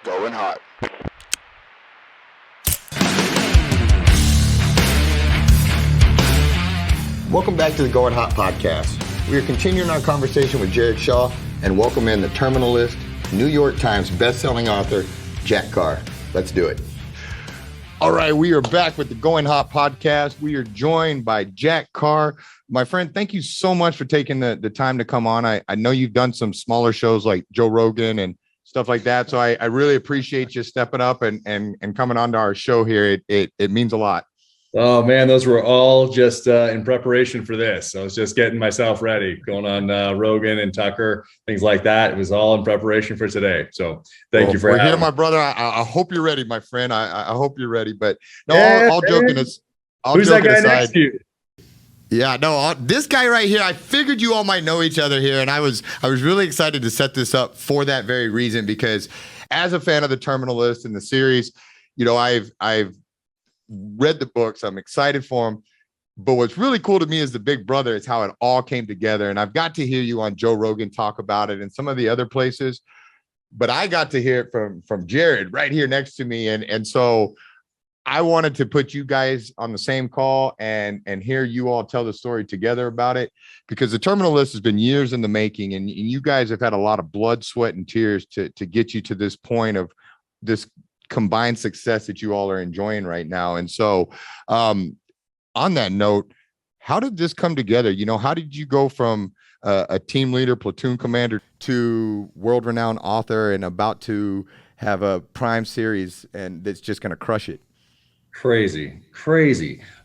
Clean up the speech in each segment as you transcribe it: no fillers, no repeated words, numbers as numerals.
Going hot. Welcome back to the Going Hot podcast. We are continuing our conversation with Jared Shaw and welcome in the terminalist, New York Times best-selling author, Jack Carr. Let's do it. All right, we are back with the Going Hot podcast. We are joined by Jack Carr. My friend, thank you so much for taking the time to come on. I know you've done some smaller shows like Joe Rogan and stuff like that. So I really appreciate you stepping up and coming on to our show here. It means a lot. Oh man, those were all just in preparation for this. I was just getting myself ready, going on Rogan and Tucker, things like that. It was all in preparation for today. So thank you for having me. Here, my brother. I hope you're ready, my friend. I hope you're ready. But no, all joking aside. Who's that guy next to you? Yeah, no, this guy right here, I figured you all might know each other here. And I was really excited to set this up for that very reason, because as a fan of the Terminalist and the series, you know, I've read the books. I'm excited for them. But what's really cool to me is the big brother. It's how it all came together. And I've got to hear you on Joe Rogan talk about it and some of the other places. But I got to hear it from Jared right here next to me. And so I wanted to put you guys on the same call and hear you all tell the story together about it, because the Terminalist has been years in the making, and you guys have had a lot of blood, sweat, and tears to get you to this point of this combined success that you all are enjoying right now. And so on that note, how did this come together? You know, how did you go from a team leader, platoon commander, to world-renowned author and about to have a prime series and that's just going to crush it? Crazy.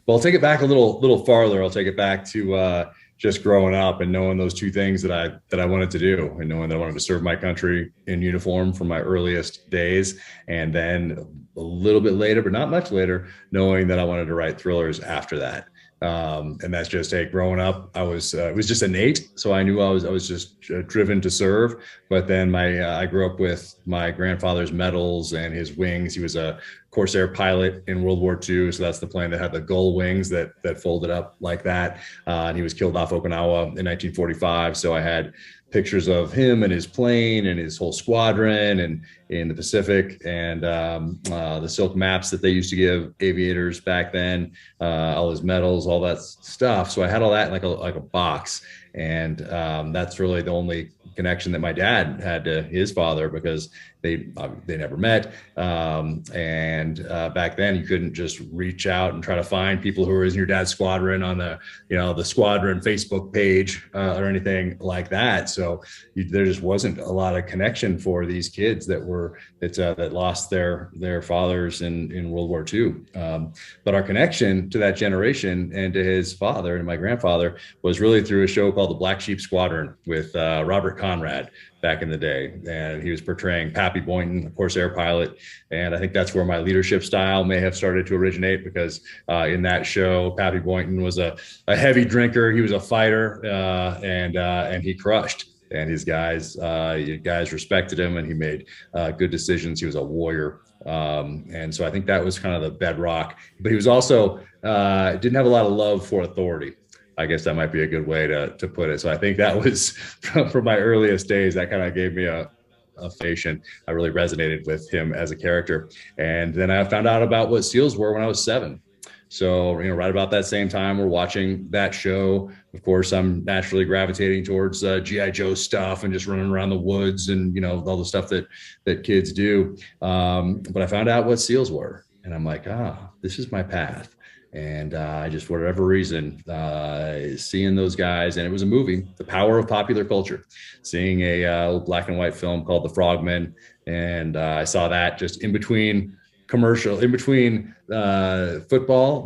Well, I'll take it back a little farther. I'll take it back to just growing up and knowing those two things that I wanted to do, and knowing that I wanted to serve my country in uniform from my earliest days. And then a little bit later, but not much later, knowing that I wanted to write thrillers after that. And that's just, hey, growing up, I was, it was just innate. So I knew I was just driven to serve. But then I grew up with my grandfather's medals and his wings. He was a Corsair pilot in World War II. So that's the plane that had the gull wings that folded up like that. And he was killed off Okinawa in 1945. So I had pictures of him and his plane and his whole squadron and in the Pacific, and the silk maps that they used to give aviators back then, all his medals, all that stuff. So I had all that in like a box. And that's really the only connection that my dad had to his father, because they never met. And back then you couldn't just reach out and try to find people who were in your dad's squadron on the squadron Facebook page or anything like that. So there just wasn't a lot of connection for these kids that lost their fathers in World War II. But our connection to that generation and to his father and my grandfather was really through a show called The Black Sheep Squadron with Robert Conrad back in the day. And he was portraying Pappy Boynton, a Corsair pilot. And I think that's where my leadership style may have started to originate, because in that show, Pappy Boynton was a heavy drinker. He was a fighter, and he crushed. And his guys respected him, and he made good decisions. He was a warrior. And so I think that was kind of the bedrock. But he was also didn't have a lot of love for authority. I guess that might be a good way to put it. So I think that was from my earliest days, that kind of gave me a foundation. I really resonated with him as a character. And then I found out about what SEALs were when I was 7. So, right about that same time, we're watching that show. Of course, I'm naturally gravitating towards G.I. Joe stuff and just running around the woods and, all the stuff that kids do. But I found out what SEALs were, and I'm like, this is my path. And I just, for whatever reason, seeing those guys, and it was a movie, The Power of Popular Culture, seeing a black and white film called The Frogmen. And I saw that just in between football.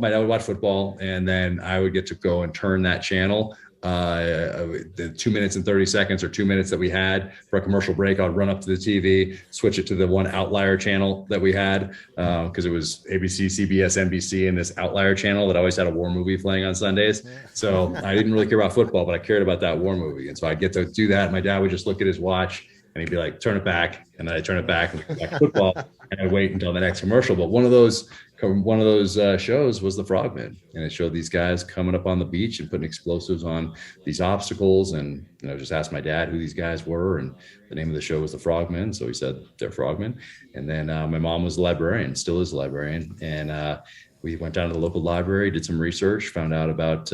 My dad would watch football, and then I would get to go and turn that channel. The 2 minutes and 30 seconds or 2 minutes that we had for a commercial break, I'd run up to the TV, switch it to the one outlier channel that we had, because it was ABC, CBS, NBC, and this outlier channel that always had a war movie playing on Sundays. So I didn't really care about football, but I cared about that war movie. And so I'd get to do that. My dad would just look at his watch and he'd be like, turn it back. And then I'd turn it back and go back to football, and I'd wait until the next commercial. But one of those one of those shows was The Frogmen, and it showed these guys coming up on the beach and putting explosives on these obstacles. And just asked my dad who these guys were, and the name of the show was The Frogmen, so he said they're frogmen. And then my mom was a librarian, still is a librarian, and we went down to the local library, did some research, found out about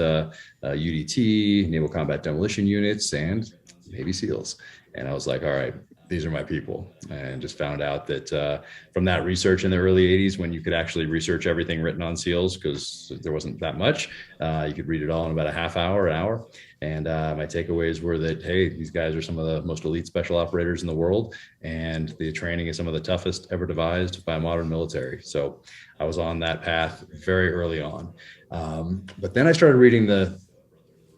UDT, Naval Combat Demolition Units, and Navy SEALs. And I was like, all right, these are my people. And just found out that from that research in the early 80s, when you could actually research everything written on SEALs, because there wasn't that much, you could read it all in about a half hour, an hour. And my takeaways were that, hey, these guys are some of the most elite special operators in the world, and the training is some of the toughest ever devised by a modern military. So I was on that path very early on. But then I started reading the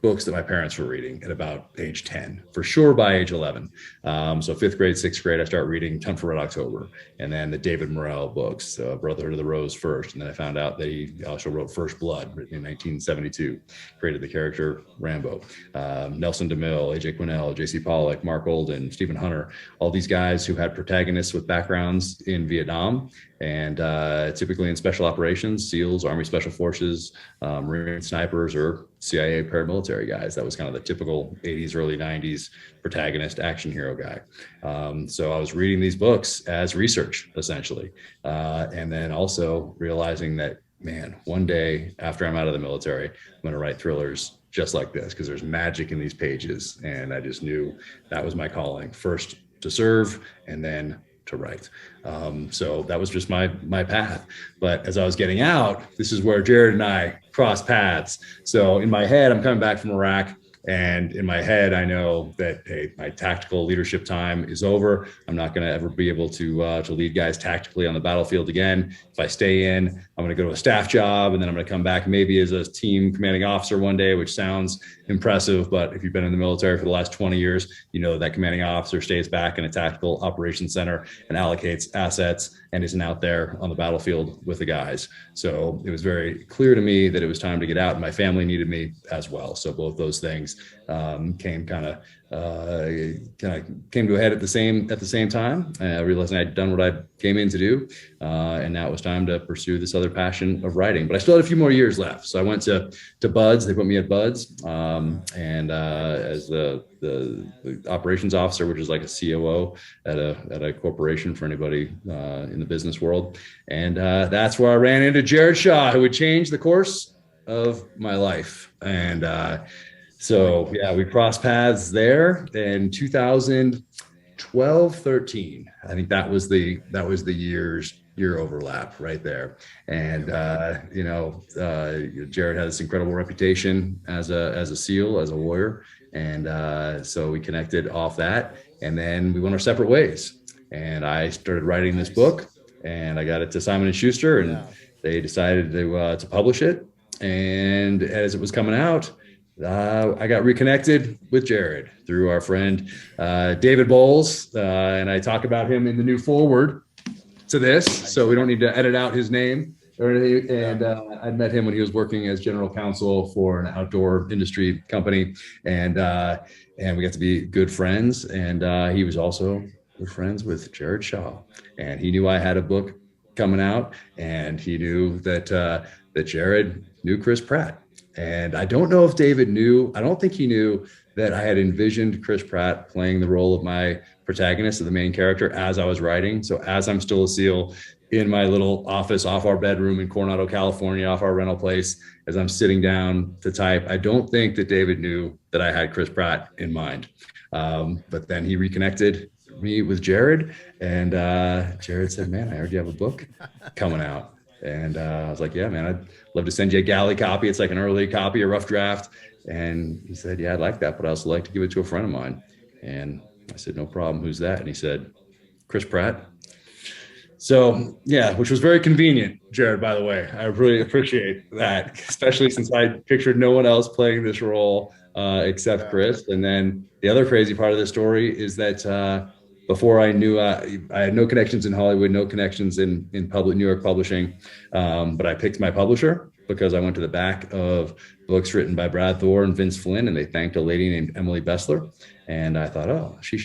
books that my parents were reading at about age 10, for sure by age 11. So 5th grade, 6th grade, I start reading Ton for Red October, and then the David Morrell books, Brotherhood of the Rose first. And then I found out that he also wrote First Blood, written in 1972, created the character Rambo. Nelson DeMille, AJ Quinnell, JC Pollock, Mark Olden, Stephen Hunter, all these guys who had protagonists with backgrounds in Vietnam, and typically in special operations, SEALs, Army Special Forces, Marine snipers, or CIA paramilitary guys. That was kind of the typical 80s, early 90s protagonist action hero guy. So I was reading these books as research, essentially. And then also realizing that, man, one day after I'm out of the military, I'm going to write thrillers just like this, because there's magic in these pages. And I just knew that was my calling, first to serve and then to write. So that was just my path. But as I was getting out, this is where Jared and I crossed paths. So in my head, I'm coming back from Iraq, and in my head, I know that, hey, my tactical leadership time is over. I'm not going to ever be able to lead guys tactically on the battlefield again. If I stay in, I'm going to go to a staff job, and then I'm going to come back maybe as a team commanding officer one day, which sounds impressive. But if you've been in the military for the last 20 years, you know that commanding officer stays back in a tactical operations center and allocates assets and isn't out there on the battlefield with the guys. So it was very clear to me that it was time to get out, and my family needed me as well. So both those things came to a head at the same time. Realizing I'd done what I came in to do, and now it was time to pursue this other passion of writing. But I still had a few more years left, so I went to BUDS. They put me at BUDS, and as the operations officer, which is like a COO at a corporation for anybody in the business world. And that's where I ran into Jared Shaw, who would change the course of my life. And so yeah, we crossed paths there in 2012, 13. I think that was the year overlap right there. And Jared had this incredible reputation as a SEAL, as a warrior. And so we connected off that, and then we went our separate ways. And I started writing this book, and I got it to Simon & Schuster, and they decided to publish it. And as it was coming out, I got reconnected with Jared through our friend David Bowles, and I talk about him in the new foreword to this, so we don't need to edit out his name or anything. And I met him when he was working as general counsel for an outdoor industry company, and we got to be good friends. And he was also good friends with Jared Shaw, and he knew I had a book coming out, and he knew that Jared knew Chris Pratt. And I don't know if David knew, I don't think he knew that I had envisioned Chris Pratt playing the role of my protagonist, of the main character, as I was writing. So as I'm still a SEAL in my little office off our bedroom in Coronado, California, off our rental place, as I'm sitting down to type, I don't think that David knew that I had Chris Pratt in mind. But then he reconnected me with Jared, and Jared said, man, I heard you have a book coming out. And I was like, yeah, man, I'd love to send you a galley copy. It's like an early copy, a rough draft. And he said, yeah, I'd like that, but I'd also like to give it to a friend of mine. And I said, no problem. Who's that? And he said, Chris Pratt. So yeah, which was very convenient, Jared, by the way. I really appreciate that, especially since I pictured no one else playing this role except Chris. And then the other crazy part of the story is that before I knew, I had no connections in Hollywood, no connections in public New York publishing, but I picked my publisher because I went to the back of books written by Brad Thor and Vince Flynn, and they thanked a lady named Emily Bessler. And I thought, oh, she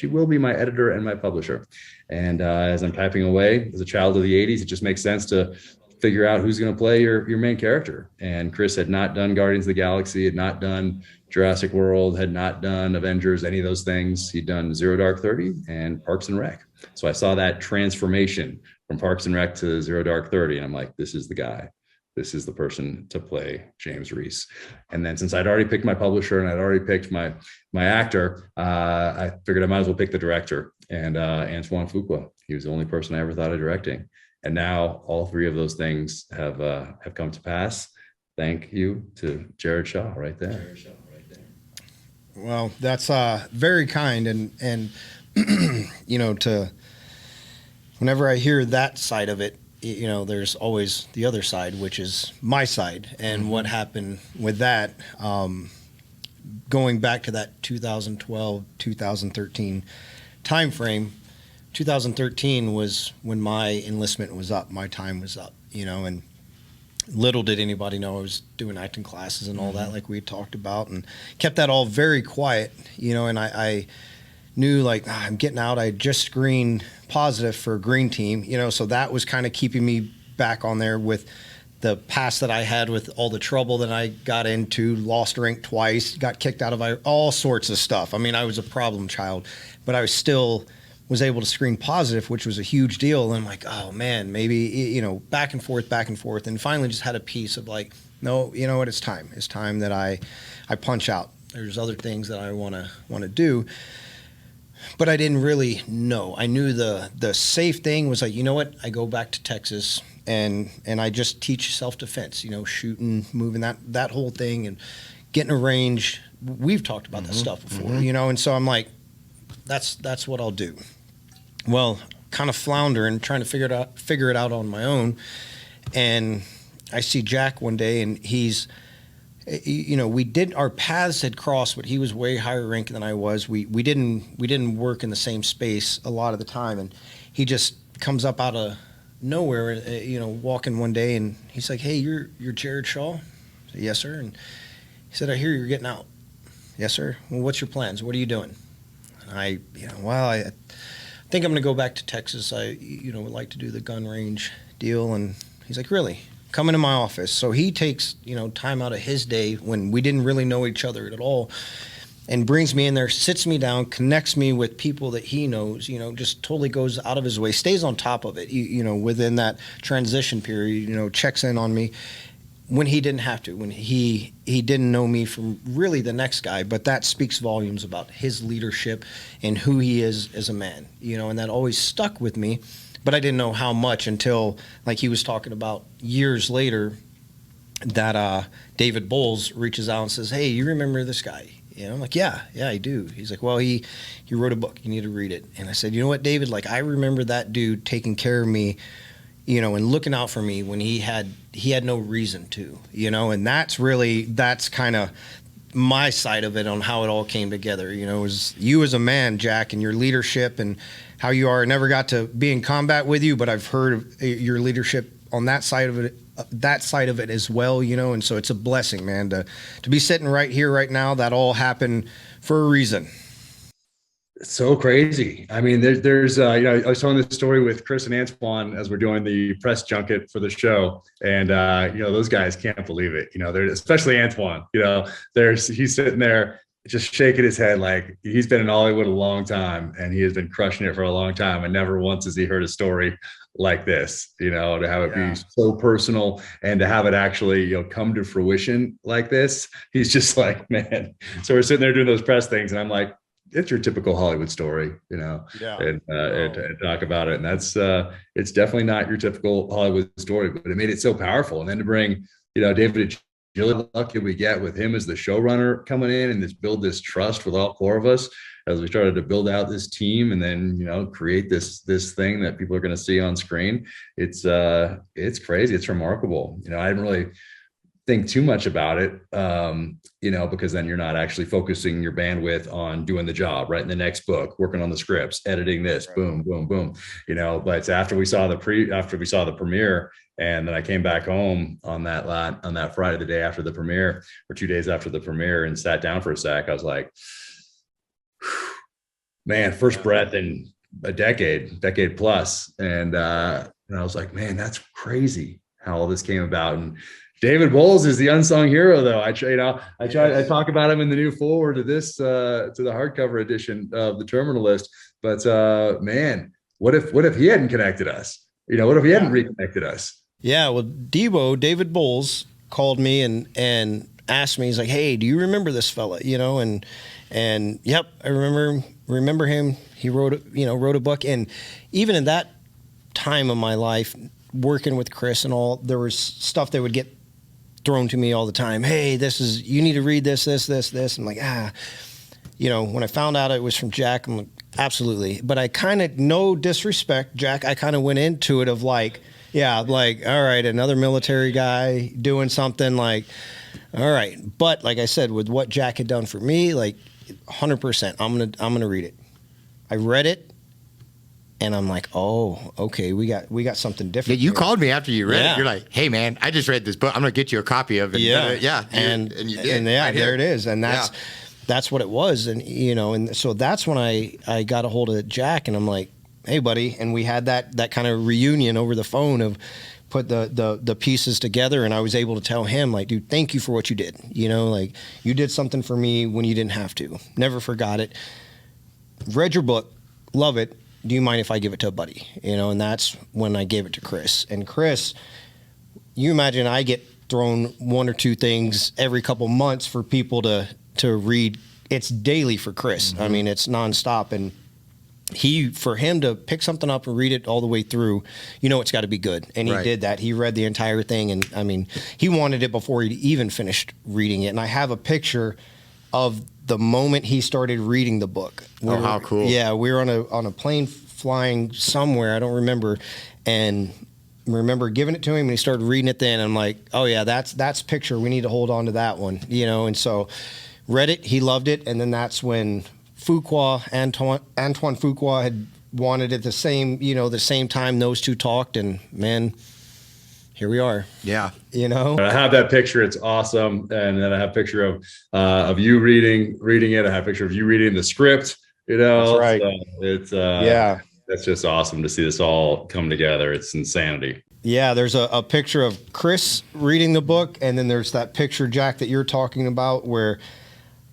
will be my editor and my publisher. And as I'm typing away, as a child of the 80s, it just makes sense to figure out who's going to play your main character. And Chris had not done Guardians of the Galaxy, had not done Jurassic World, had not done Avengers, any of those things. He'd done Zero Dark 30 and Parks and Rec. So I saw that transformation from Parks and Rec to Zero Dark 30. And I'm like, this is the guy. This is the person to play James Reese. And then since I'd already picked my publisher and I'd already picked my actor, I figured I might as well pick the director. And Antoine Fuqua, he was the only person I ever thought of directing. And now all three of those things have come to pass. Thank you to Jared Shaw right there. Well, that's very kind. And you know, whenever I hear that side of it, you know, there's always the other side, which is my side. And what happened with that, going back to that 2012, 2013 timeframe, 2013 was when my enlistment was up, my time was up, you know, and little did anybody know I was doing acting classes and all that, like we talked about, and kept that all very quiet, you know, and I knew like, I'm getting out. I just screened positive for a green team, you know, so that was kind of keeping me back on there with the past that I had with all the trouble that I got into, lost rank twice, got kicked out of all sorts of stuff. I mean, I was a problem child, but I was able to screen positive, which was a huge deal. And I'm like, oh man, maybe, you know, back and forth. And finally just had a piece of like, no, you know what? It's time that I punch out. There's other things that I want to do. But I didn't really know. I knew the safe thing was like, you know what? I go back to Texas and I just teach self-defense, you know, shooting, moving, that whole thing, and getting a range. We've talked about that stuff before, you know, and so I'm like, that's what I'll do. Well, kind of floundering, trying to figure it out on my own. And I see Jack one day, and he's, you know, our paths had crossed, but he was way higher rank than I was. We didn't work in the same space a lot of the time, and he just comes up out of nowhere, you know, walking one day, and he's like, "Hey, you're Jared Shaw?" I said, "Yes, sir." And he said, "I hear you're getting out." "Yes, sir." "Well, what's your plans? What are you doing?" And I think I'm going to go back to Texas. I, you know, would like to do the gun range deal. And he's like, "Really? Come into my office." So he takes, you know, time out of his day when we didn't really know each other at all, and brings me in there, sits me down, connects me with people that he knows, you know, just totally goes out of his way, stays on top of it, you know, within that transition period, you know, checks in on me when he didn't have to, when he didn't know me from really the next guy. But that speaks volumes about his leadership and who he is as a man, you know, and that always stuck with me. But I didn't know how much until, like he was talking about years later, that David Bowles reaches out and says, "Hey, you remember this guy?" You know, I'm like, yeah, I do. He's like, "Well, he wrote a book. You need to read it." And I said, "You know what, David? Like, I remember that dude taking care of me, you know, and looking out for me when he had no reason to, you know." And that's kind of my side of it on how it all came together. You know, it was you as a man, Jack, and your leadership and how you are. I never got to be in combat with you, but I've heard of your leadership on that side of it as well, you know. And so it's a blessing, man, to be sitting right here right now. That all happened for a reason. It's so crazy. I mean, there's you know, I was telling this story with Chris and Antoine as we're doing the press junket for the show, and you know, those guys can't believe it. You know, they're, especially Antoine. You know, he's sitting there just shaking his head like he's been in Hollywood a long time and he has been crushing it for a long time, and never once has he heard a story like this, you know, to have it be so personal and to have it actually, you know, come to fruition like this. He's just like, man. So we're sitting there doing those press things, and I'm like, it's your typical Hollywood story, you know, and talk about it. And that's, it's definitely not your typical Hollywood story, but it made it so powerful. And then to bring, you know, David, really lucky we get with him as the showrunner coming in and build this trust with all four of us as we started to build out this team, and then, you know, create this thing that people are going to see on screen. It's crazy. It's remarkable. You know, I hadn't really think too much about it, because then you're not actually focusing your bandwidth on doing the job, writing the next book, working on the scripts, editing this, boom, boom, boom, But after we saw the premiere, and then I came back home on that Friday, the day after the premiere, or 2 days after the premiere, and sat down for a sec, I was like, man, first breath in a decade plus. And I was like, man, that's crazy how all this came about. And David Bowles is the unsung hero, though. I talk about him in the new foreword to the hardcover edition of the Terminal List. But man, what if he hadn't connected us? What if he hadn't reconnected us? Yeah, well, David Bowles called me and asked me. He's like, "Hey, do you remember this fella?" And yep, I remember him. He wrote a book, and even in that time of my life, working with Chris and all, there was stuff that would get thrown to me all the time. Hey, you need to read this. I'm like, when I found out it was from Jack, I'm like, absolutely. But I kind of, no disrespect, Jack, I kind of went into it of like, all right, another military guy doing something, like, all right. But like I said, with what Jack had done for me, like 100%, I'm going to read it. I read it. And I'm like, oh, okay, we got something different. Yeah, you here. Called me after you read it. You're like, hey man, I just read this book. I'm gonna get you a copy of it. And you did. And right there it is. And that's what it was. And and so that's when I got a hold of Jack, and I'm like, hey buddy, and we had that kind of reunion over the phone of put the pieces together, and I was able to tell him, like, dude, thank you for what you did. Like, you did something for me when you didn't have to. Never forgot it. Read your book, love it. Do you mind if I give it to a buddy? And that's when I gave it to Chris. And Chris, you imagine I get thrown one or two things every couple months for people to read. It's daily for Chris. Mm-hmm. I mean, it's nonstop. And for him to pick something up and read it all the way through, it's got to be good. And he did that. He read the entire thing. And I mean, he wanted it before he even finished reading it. And I have a picture of the moment he started reading the book. How cool. Yeah, we were on a plane flying somewhere, I don't remember, and remember giving it to him, and he started reading it then. I'm like, oh yeah, that's picture. We need to hold on to that one, and so read it, he loved it, and then that's when Antoine Fuqua had wanted it the same time those two talked, and man, here we are. Yeah. I have that picture. It's awesome. And then I have a picture of you reading it. I have a picture of you reading the script, That's right. So it's, that's just awesome to see this all come together. It's insanity. Yeah. There's a picture of Chris reading the book. And then there's that picture, Jack, that you're talking about where,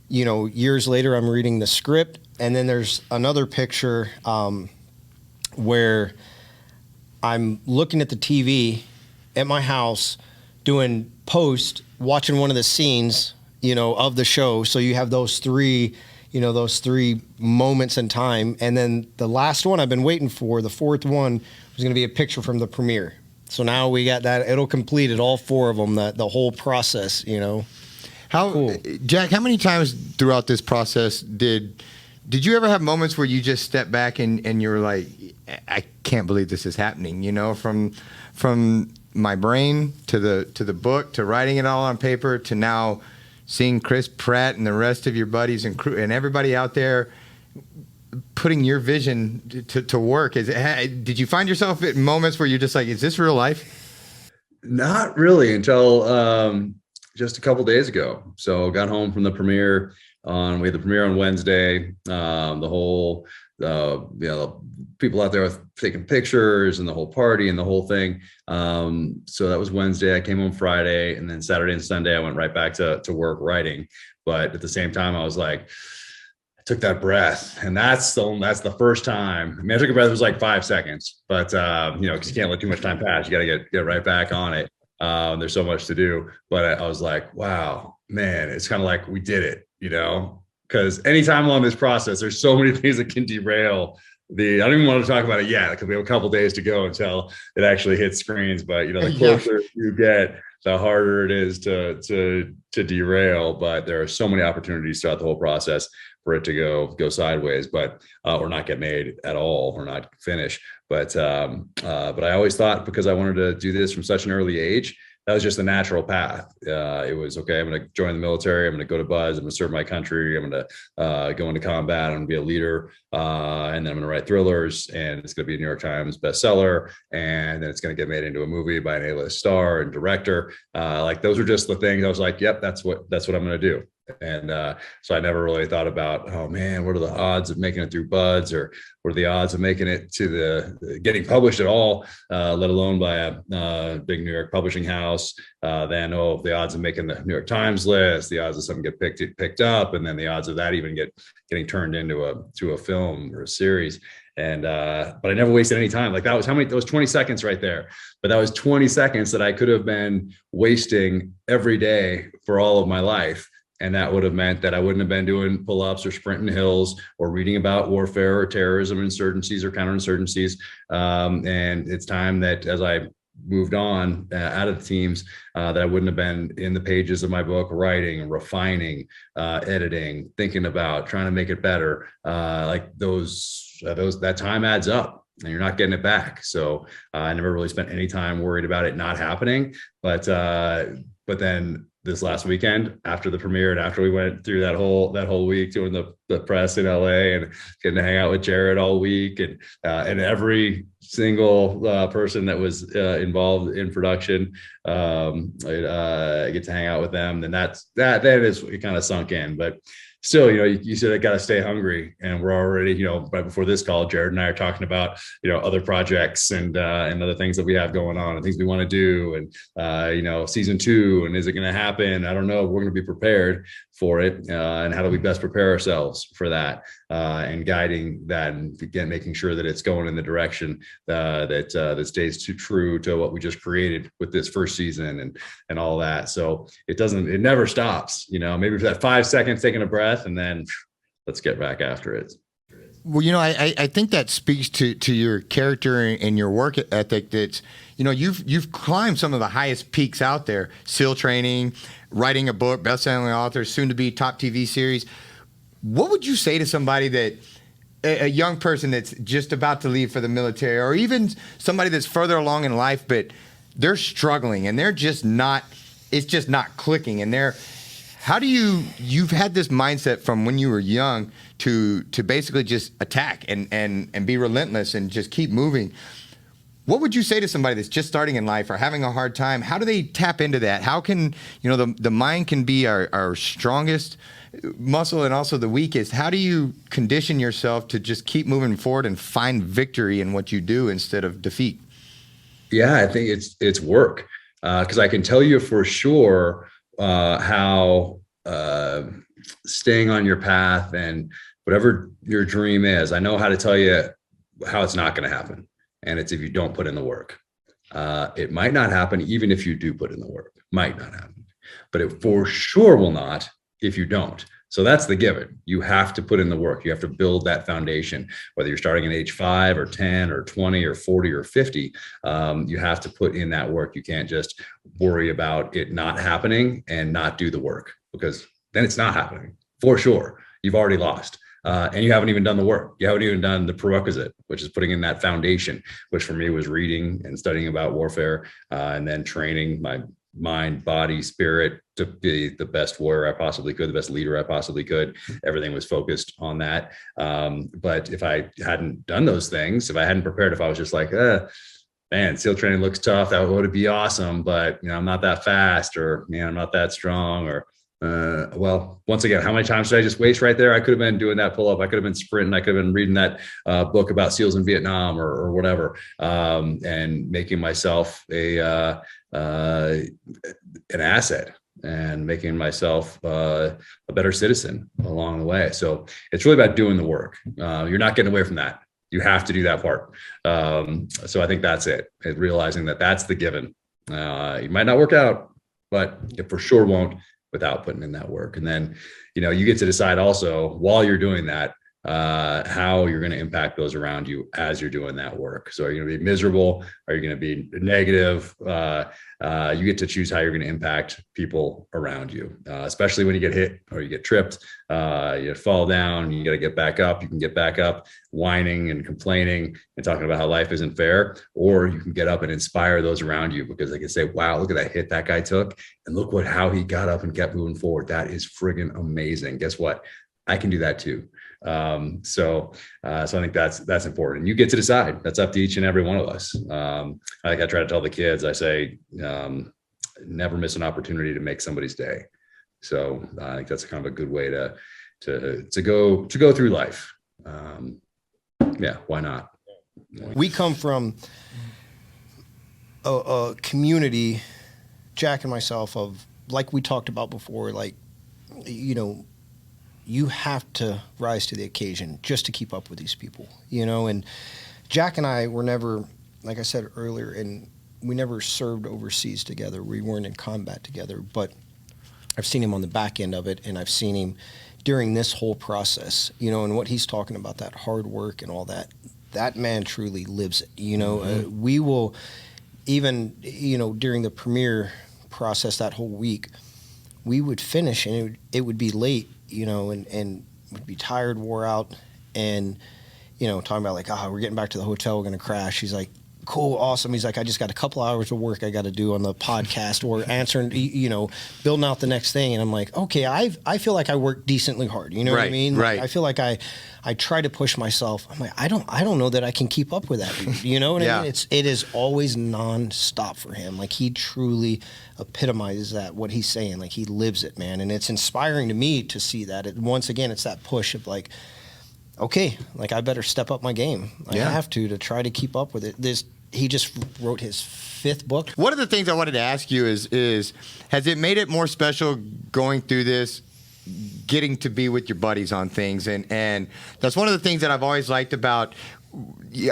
years later I'm reading the script. And then there's another picture where I'm looking at the TV at my house doing post, watching one of the scenes, of the show. So you have those three moments in time. And then the last one I've been waiting for, the fourth one, was going to be a picture from the premiere. So now we got that. It'll complete it, all four of them, the whole process, How, cool. Jack, how many times throughout this process did you ever have moments where you just step back and you're like, I can't believe this is happening, from my brain to the book, to writing it all on paper, to now seeing Chris Pratt and the rest of your buddies and crew and everybody out there putting your vision to work? Did you find yourself at moments where you're just like, is this real life? Not really until just a couple days ago. So got home from the premiere we had the premiere on Wednesday. The whole people out there with taking pictures and the whole party and the whole thing. So that was Wednesday. I came home Friday, and then Saturday and Sunday I went right back to work writing. But at the same time, I was like, I took that breath, and that's the first time. I mean, I took a breath. It was like 5 seconds, but because you can't let too much time pass. You got to get right back on it. There's so much to do, but I was like, wow, man, it's kind of like we did it, because anytime along this process, there's so many things that can derail I don't even want to talk about it yet, because we have a couple days to go until it actually hits screens. But the closer you get, the harder it is to derail. But there are so many opportunities throughout the whole process for it to go sideways, but or not get made at all, or not finish. But I always thought, because I wanted to do this from such an early age, that was just the natural path. It was, okay, I'm going to join the military. I'm going to go to BUD/S. I'm going to serve my country. I'm going to go into combat. I'm going to be a leader. And then I'm going to write thrillers, and it's going to be a New York Times bestseller. And then it's going to get made into a movie by an A-list star and director. Like, those are just the things I was like, yep, that's what I'm going to do. And so I never really thought about, oh man, what are the odds of making it through BUD/S, or what are the odds of making it to the getting published at all, let alone by a big New York publishing house. Then, the odds of making the New York Times list, the odds of something get picked up, and then the odds of that even getting turned into a film or a series. And but I never wasted any time. Like, that was 20 seconds right there. But that was 20 seconds that I could have been wasting every day for all of my life. And that would have meant that I wouldn't have been doing pull-ups or sprinting hills or reading about warfare or terrorism, insurgencies or counterinsurgencies. And it's time that, as I moved on out of the teams, that I wouldn't have been in the pages of my book, writing, refining, editing, thinking about trying to make it better. Like that time adds up, and you're not getting it back. So I never really spent any time worried about it not happening. But then this last weekend, after the premiere, and after we went through that whole week doing the press in LA and getting to hang out with Jared all week, and every single person that was involved in production, I get to hang out with them. Then that is, it kind of sunk in. But still, you said I got to stay hungry, and we're already, right before this call, Jared and I are talking about, other projects and other things that we have going on and things we want to do, and season 2, and is it going to happen? I don't know. We're going to be prepared for it, and how do we best prepare ourselves for that, and guiding that, and again, making sure that it's going in the direction that stays true to what we just created with this first season and all that. So it never stops. Maybe for that 5 seconds, taking a breath, and then let's get back after it. Well, I think that speaks to your character and your work ethic. That's, you've climbed some of the highest peaks out there: SEAL training, writing a book, best-selling author, soon to be top TV series. What would you say to somebody that, a young person that's just about to leave for the military, or even somebody that's further along in life, but they're struggling and it's just not clicking, and you've had this mindset from when you were young to basically just attack and be relentless and just keep moving. What would you say to somebody that's just starting in life or having a hard time? How do they tap into that? How can, the mind can be our strongest muscle and also the weakest. How do you condition yourself to just keep moving forward and find victory in what you do instead of defeat? Yeah, I think it's work. Because I can tell you for sure how staying on your path and whatever your dream is, I know how to tell you how it's not going to happen. And it's if you don't put in the work. It might not happen even if you do put in the work. Might not happen. But it for sure will not if you don't. So that's the given. You have to put in the work. You have to build that foundation, whether you're starting at age 5 or 10 or 20 or 40 or 50. You have to put in that work. You can't just worry about it not happening and not do the work, because then it's not happening for sure. You've already lost. And you haven't even done the work. You haven't even done the prerequisite, which is putting in that foundation, which for me was reading and studying about warfare, and then training my mind, body, spirit to be the best warrior I possibly could, the best leader I possibly could. Everything was focused on that. But if I hadn't done those things, if I hadn't prepared, if I was just like, man, SEAL training looks tough, that would be awesome, but I'm not that fast, or man, I'm not that strong, or well, once again, how many times did I just waste right there? I could have been doing that pull-up. I could have been sprinting. I could have been reading that book about SEALs in Vietnam or whatever, and making myself an asset and making myself a better citizen along the way. So it's really about doing the work. You're not getting away from that. You have to do that part. So I think that's it. Realizing that that's the given. It might not work out, but it for sure won't without putting in that work. And then, you get to decide also while you're doing that, how you're going to impact those around you as you're doing that work. So are you going to be miserable? Are you going to be negative? You get to choose how you're going to impact people around you, especially when you get hit or you get tripped, you fall down, you got to get back up. You can get back up whining and complaining and talking about how life isn't fair, or you can get up and inspire those around you because they can say, wow, look at that hit that guy took. And look how he got up and kept moving forward. That is friggin' amazing. Guess what? I can do that too. So I think that's important. You get to decide. That's up to each and every one of us. I try to tell the kids, I say, never miss an opportunity to make somebody's day. So I think that's kind of a good way to go through life. Yeah, why not? We come from a community, Jack and myself, of, like we talked about before, like, you know, you have to rise to the occasion just to keep up with these people, you know. And Jack and I were never, like I said earlier, and we never served overseas together. We weren't in combat together, but I've seen him on the back end of it, and I've seen him during this whole process, you know, and what he's talking about, that hard work and all that. That man truly lives it, you know. Mm-hmm. We will, even, you know, during the premiere process that whole week, we would finish and it would be late, you know, and would be tired, wore out, and, you know, talking about like, we're getting back to the hotel, we're going to crash. He's like, cool, awesome. He's like, I just got a couple hours of work I got to do on the podcast or answering, you know, building out the next thing. And I'm like, okay, I feel like I work decently hard. You know what I mean? Right. I feel like I try to push myself. I'm like, I don't know that I can keep up with that dude. You know what I mean? It is always nonstop for him. Like, he truly epitomizes that, what he's saying. Like, he lives it, man. And it's inspiring to me to see that. Once again, it's that push of like, okay, like, I better step up my game. I have to try to keep up with it. He just wrote his 5th book. One of the things I wanted to ask you is has it made it more special going through this, getting to be with your buddies on things? And that's one of the things that I've always liked about,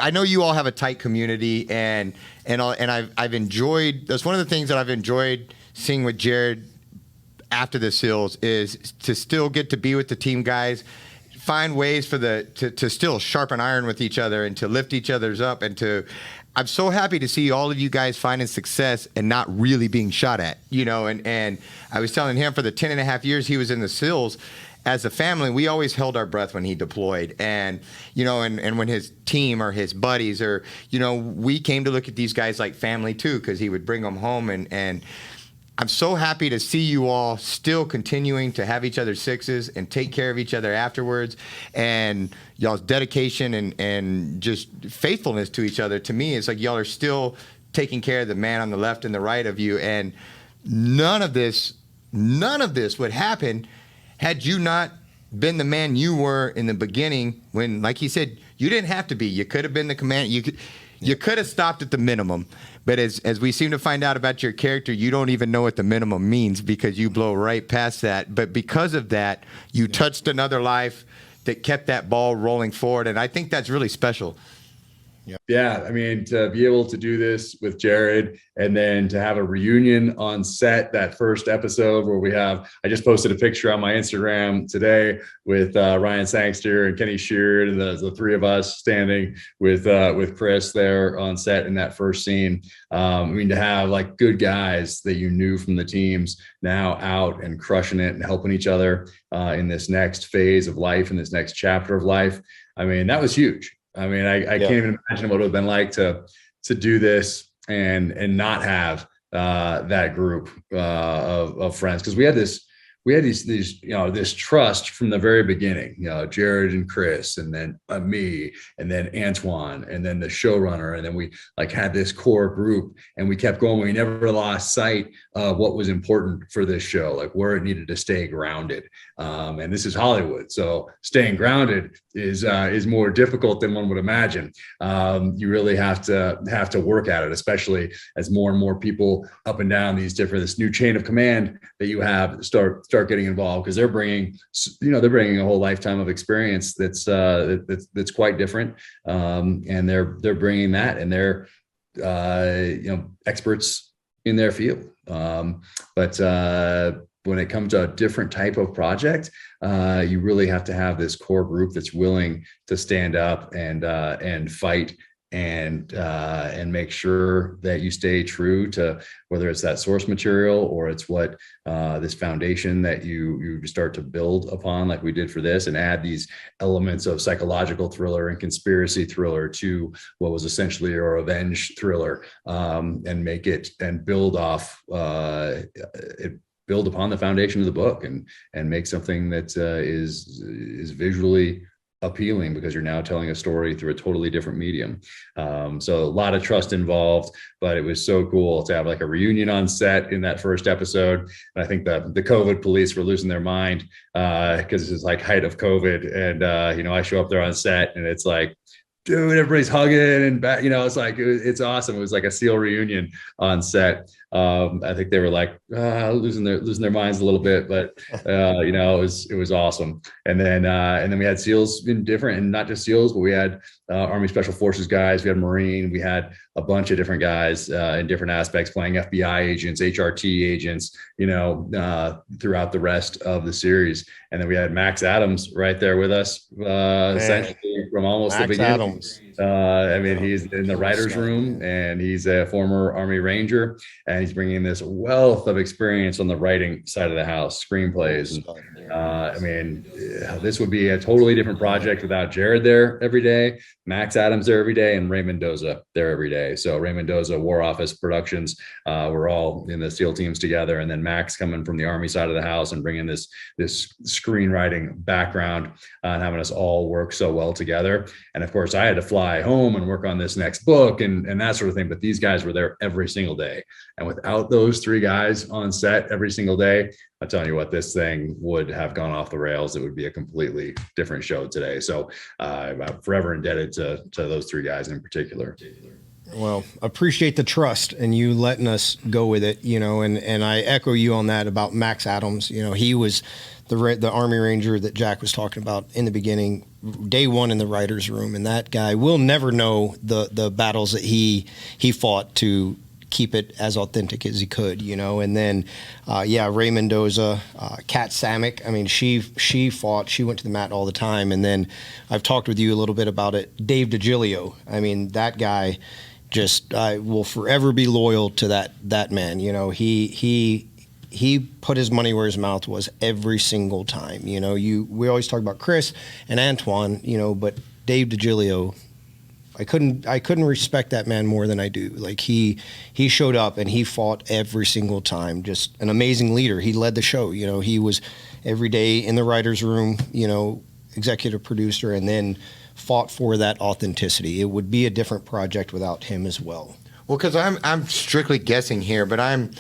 I know you all have a tight community, and I've enjoyed, that's one of the things that I've enjoyed seeing with Jared after the SEALs is to still get to be with the team guys, find ways for to still sharpen iron with each other and to lift each other's up, and I'm so happy to see all of you guys finding success and not really being shot at, you know. And I was telling him, for the 10 and a half years he was in the SEALs, as a family, we always held our breath when he deployed. And, you know, and when his team or his buddies, or, you know, we came to look at these guys like family too, because he would bring them home. And I'm so happy to see you all still continuing to have each other's sixes and take care of each other afterwards. And y'all's dedication and just faithfulness to each other. To me, it's like y'all are still taking care of the man on the left and the right of you. And none of this would happen had you not been the man you were in the beginning, when, like he said, you didn't have to be. You could have been the commander. You could have stopped at the minimum. But as we seem to find out about your character, you don't even know what the minimum means, because you blow right past that. But because of that, you touched another life that kept that ball rolling forward. And I think that's really special. Yeah, I mean, to be able to do this with Jared, and then to have a reunion on set, that first episode where I just posted a picture on my Instagram today with Ryan Sangster and Kenny Sheard, and the three of us standing with Chris there on set in that first scene. I mean, to have like good guys that you knew from the teams now out and crushing it and helping each other in this next phase of life, in this next chapter of life. I mean, that was huge. I mean, I can't even imagine what it would have been like to do this and not have that group of friends, because we had these, you know, this trust from the very beginning, you know, Jared and Chris, and then me, and then Antoine, and then the showrunner. And then we like had this core group, and we kept going. We never lost sight of what was important for this show, like where it needed to stay grounded. And this is Hollywood, so staying grounded is more difficult than one would imagine. You really have to work at it, especially as more and more people up and down this new chain of command that you have start getting involved, because they're bringing a whole lifetime of experience that's quite different. And they're bringing that, and they're experts in their field. But when it comes to a different type of project, you really have to have this core group that's willing to stand up and fight and make sure that you stay true to whether it's that source material or it's what this foundation that you start to build upon, like we did for this, and add these elements of psychological thriller and conspiracy thriller to what was essentially a revenge thriller, and make it and build off build upon the foundation of the book and make something that is visually appealing, because you're now telling a story through a totally different medium. So a lot of trust involved, but it was so cool to have like a reunion on set in that first episode. And I think the COVID police were losing their mind because it's like height of COVID. And, I show up there on set and it's like, dude, everybody's hugging and back, it's like, it's awesome. It was like a SEAL reunion on set. I think they were like losing their minds a little bit, but it was awesome. And then we had SEALs in different, and not just SEALs, but we had Army Special Forces guys, we had Marine, we had a bunch of different guys in different aspects playing FBI agents, HRT agents, throughout the rest of the series. And then we had Max Adams right there with us, essentially from almost the beginning. Adams. He's in the writer's room, and he's a former Army Ranger, and he's bringing this wealth of experience on the writing side of the house, screenplays. This would be a totally different project without Jared there every day, Max Adams there every day, and Ray Mendoza there every day. So Ray Mendoza, War Office Productions, we're all in the SEAL teams together, and then Max coming from the Army side of the house and bringing this screenwriting background and having us all work so well together. And of course, I had to fly home and work on this next book and that sort of thing. But these guys were there every single day. And without those three guys on set every single day, I'm telling you what, this thing would have gone off the rails. It would be a completely different show today. So I'm forever indebted to those three guys in particular. Well, appreciate the trust and you letting us go with it, and I echo you on that about Max Adams. He was the Army Ranger that Jack was talking about in the beginning, day one in the writer's room. And that guy will never know the battles that he fought to keep it as authentic as he could, and then, Ray Mendoza, Kat Samick. She fought, she went to the mat all the time. And then I've talked with you a little bit about it. Dave DiGilio. That guy I will forever be loyal to that man. He put his money where his mouth was every single time. We always talk about Chris and Antoine, but Dave DiGilio, I couldn't respect that man more than I do. Like he showed up and he fought every single time. Just an amazing leader. He led the show. He was every day in the writer's room, executive producer, and then fought for that authenticity. It would be a different project without him as well. Well, because I'm strictly guessing here, but I'm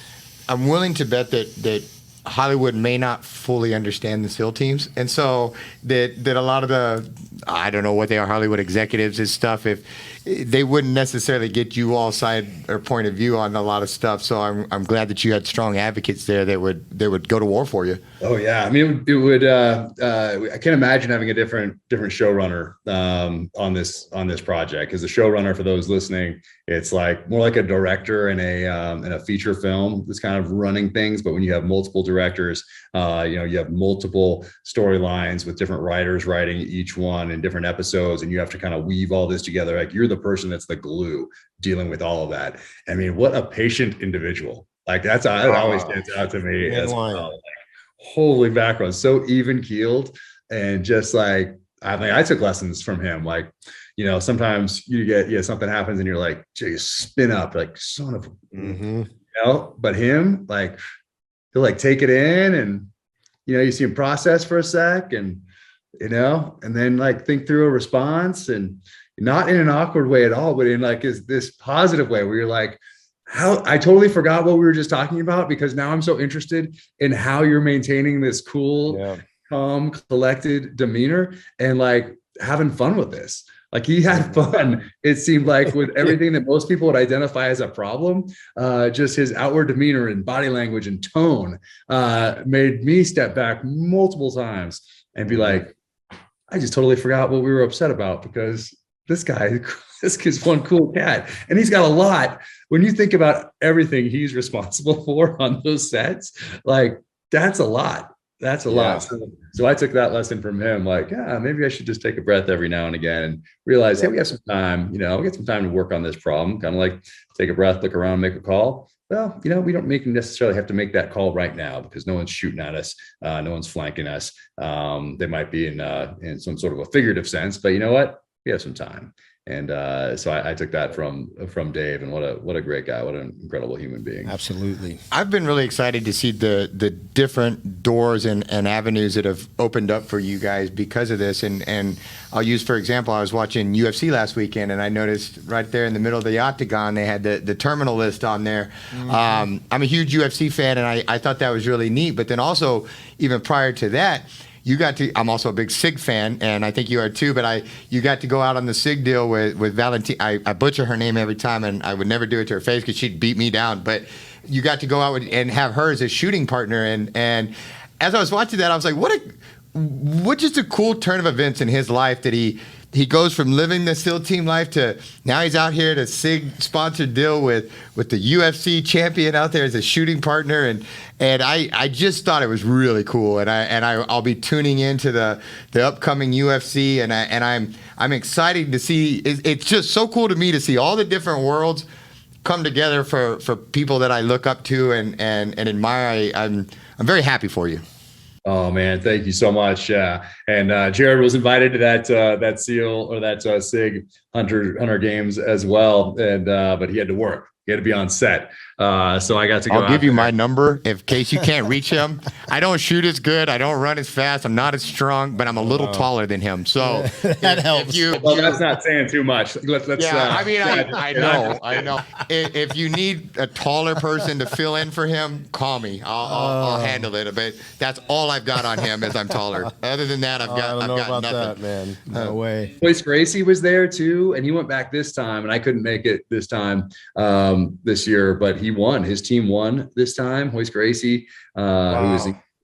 willing to bet that Hollywood may not fully understand the SEAL teams, and so that a lot of the, I don't know what they are, Hollywood executives and stuff, if they wouldn't necessarily get you all side or point of view on a lot of stuff. So I'm glad that you had strong advocates there that would go to war for you. Oh yeah, it would. I can't imagine having a different showrunner on this project, because the showrunner, for those listening, it's like more like a director in a feature film that's kind of running things. But when you have multiple directors, you have multiple storylines with different writers writing each one in different episodes, and you have to kind of weave all this together. Like, you're the person that's the glue dealing with all of that. What a patient individual. Like, that always stands out to me as well. Like, holy background, so even keeled, and just like, I took lessons from him. Like, sometimes you get, something happens and you're like, you spin up, like, son of, but him, like, he'll like take it in, and, you see him process for a sec, and, and then like think through a response, and not in an awkward way at all, but in like this positive way where you're like, how I totally forgot what we were just talking about, because now I'm so interested in how you're maintaining this cool, calm, collected demeanor and like having fun with this. Like, he had fun, it seemed like, with everything that most people would identify as a problem. Just his outward demeanor and body language and tone made me step back multiple times and be like, I just totally forgot what we were upset about, because this kid's one cool cat, and he's got a lot. When you think about everything he's responsible for on those sets, like, That's a lot. That's a lot. So I took that lesson from him. Like, yeah, maybe I should just take a breath every now and again and realize, hey, we have some time, we get some time to work on this problem. Kind of like take a breath, look around, make a call. Well, we don't necessarily have to make that call right now because no one's shooting at us. No one's flanking us. They might be in some sort of a figurative sense, but you know what? We have some time. And so I took that from Dave, and what a great guy, what an incredible human being. Absolutely. I've been really excited to see the different doors and avenues that have opened up for you guys because of this. And I'll use, for example, I was watching UFC last weekend, and I noticed right there in the middle of the octagon, they had the terminal list on there. I'm a huge UFC fan, and I thought that was really neat. But then also, even prior to that, I'm also a big SIG fan, and I think you are too, but you got to go out on the SIG deal with Valentina. I butcher her name every time, and I would never do it to her face because she'd beat me down, but you got to go out and have her as a shooting partner. And as I was watching that, I was like, what just a cool turn of events in his life that he goes from living the SEAL team life to now he's out here to SIG sponsored deal with the UFC champion out there as a shooting partner. And I just thought it was really cool. And I'll be tuning into the upcoming UFC, and I'm excited to see. It's just so cool to me to see all the different worlds come together for people that I look up to and admire. I'm very happy for you. Oh man, thank you so much. Yeah, and Jared was invited to that SEAL or that SIG Hunter games as well, and but he had to work. He had to be on set. So I got to go. I'll give you my number in case you can't reach him. I don't shoot as good. I don't run as fast. I'm not as strong, but I'm a little taller than him. So that helps. Well, that's not saying too much. Let's I know. If you need a taller person to fill in for him, call me. I'll handle it. But that's all I've got on him is I'm taller. Other than that, I've got nothing. That, man. No way. Royce Gracie was there too, and he went back this time, and I couldn't make it this time this year, but he won. His team won this time. Royce Gracie, who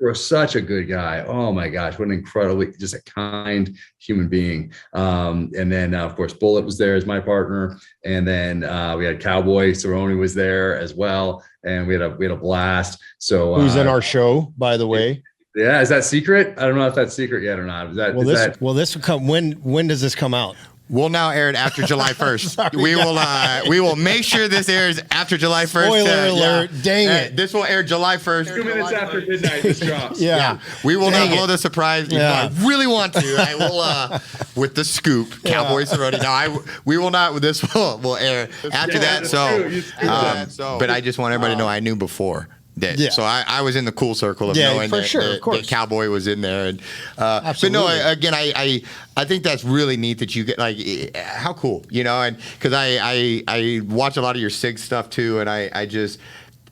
was such a good guy. Oh my gosh, what an incredibly, just a kind human being. And then of course Bullet was there as my partner, and then we had Cowboy Cerrone was there as well, and we had a blast. So who's in our show, by the way? Yeah, is that secret? I don't know if that's secret yet or not. This will come. When does this come out? We'll now air it after July 1st. We will make sure this airs after July 1st. Spoiler alert. Yeah. Dang it. This will air July 1st. 2 minutes after midnight, this drops. Yeah. We will not blow the surprise. Yeah. I really want to. I will, with the scoop, Cowboys are ready. No, we will not. This will air after that. But I just want everybody to know I knew before. Yeah. So I was in the cool circle of knowing that Cowboy was in there. And but no, again, I think that's really neat that you get, like, how cool, and because I watch a lot of your SIG stuff too, and I just,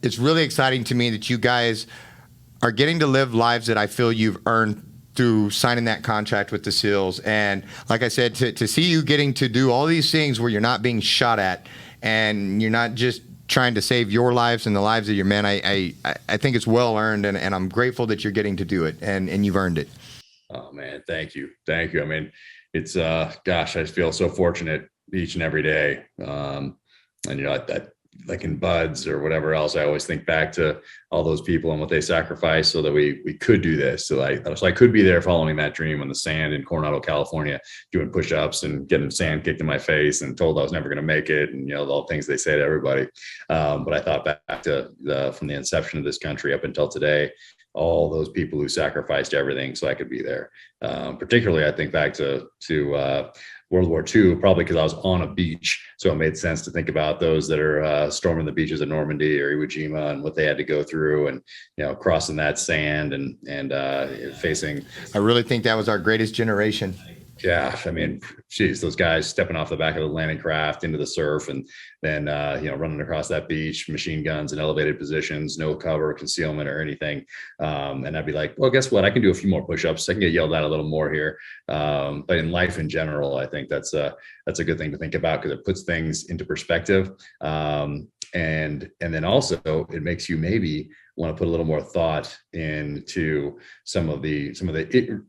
it's really exciting to me that you guys are getting to live lives that I feel you've earned through signing that contract with the SEALs. And like I said, to see you getting to do all these things where you're not being shot at and you're not just trying to save your lives and the lives of your men, I think it's well earned, and I'm grateful that you're getting to do it, and you've earned it. Oh man, thank you. I mean, it's I just feel so fortunate each and every day. And that, like in buds or whatever else, I always think back to all those people and what they sacrificed so that we could do this. So I could be there following that dream on the sand in Coronado, California, doing push-ups and getting sand kicked in my face and told I was never going to make it. And, all the things they say to everybody. But I thought back to from the inception of this country up until today, all those people who sacrificed everything so I could be there. Particularly, I think back to World War II, probably because I was on a beach. So it made sense to think about those that are storming the beaches of Normandy or Iwo Jima and what they had to go through, and, crossing that sand and facing. I really think that was our greatest generation. Yeah, I mean, geez, those guys stepping off the back of the landing craft into the surf, and then running across that beach, machine guns in elevated positions, no cover, concealment, or anything. And I'd be like, well, guess what? I can do a few more push-ups. I can get yelled at a little more here. But in life in general, I think that's a good thing to think about, because it puts things into perspective. and then also it makes you maybe want to put a little more thought into some of the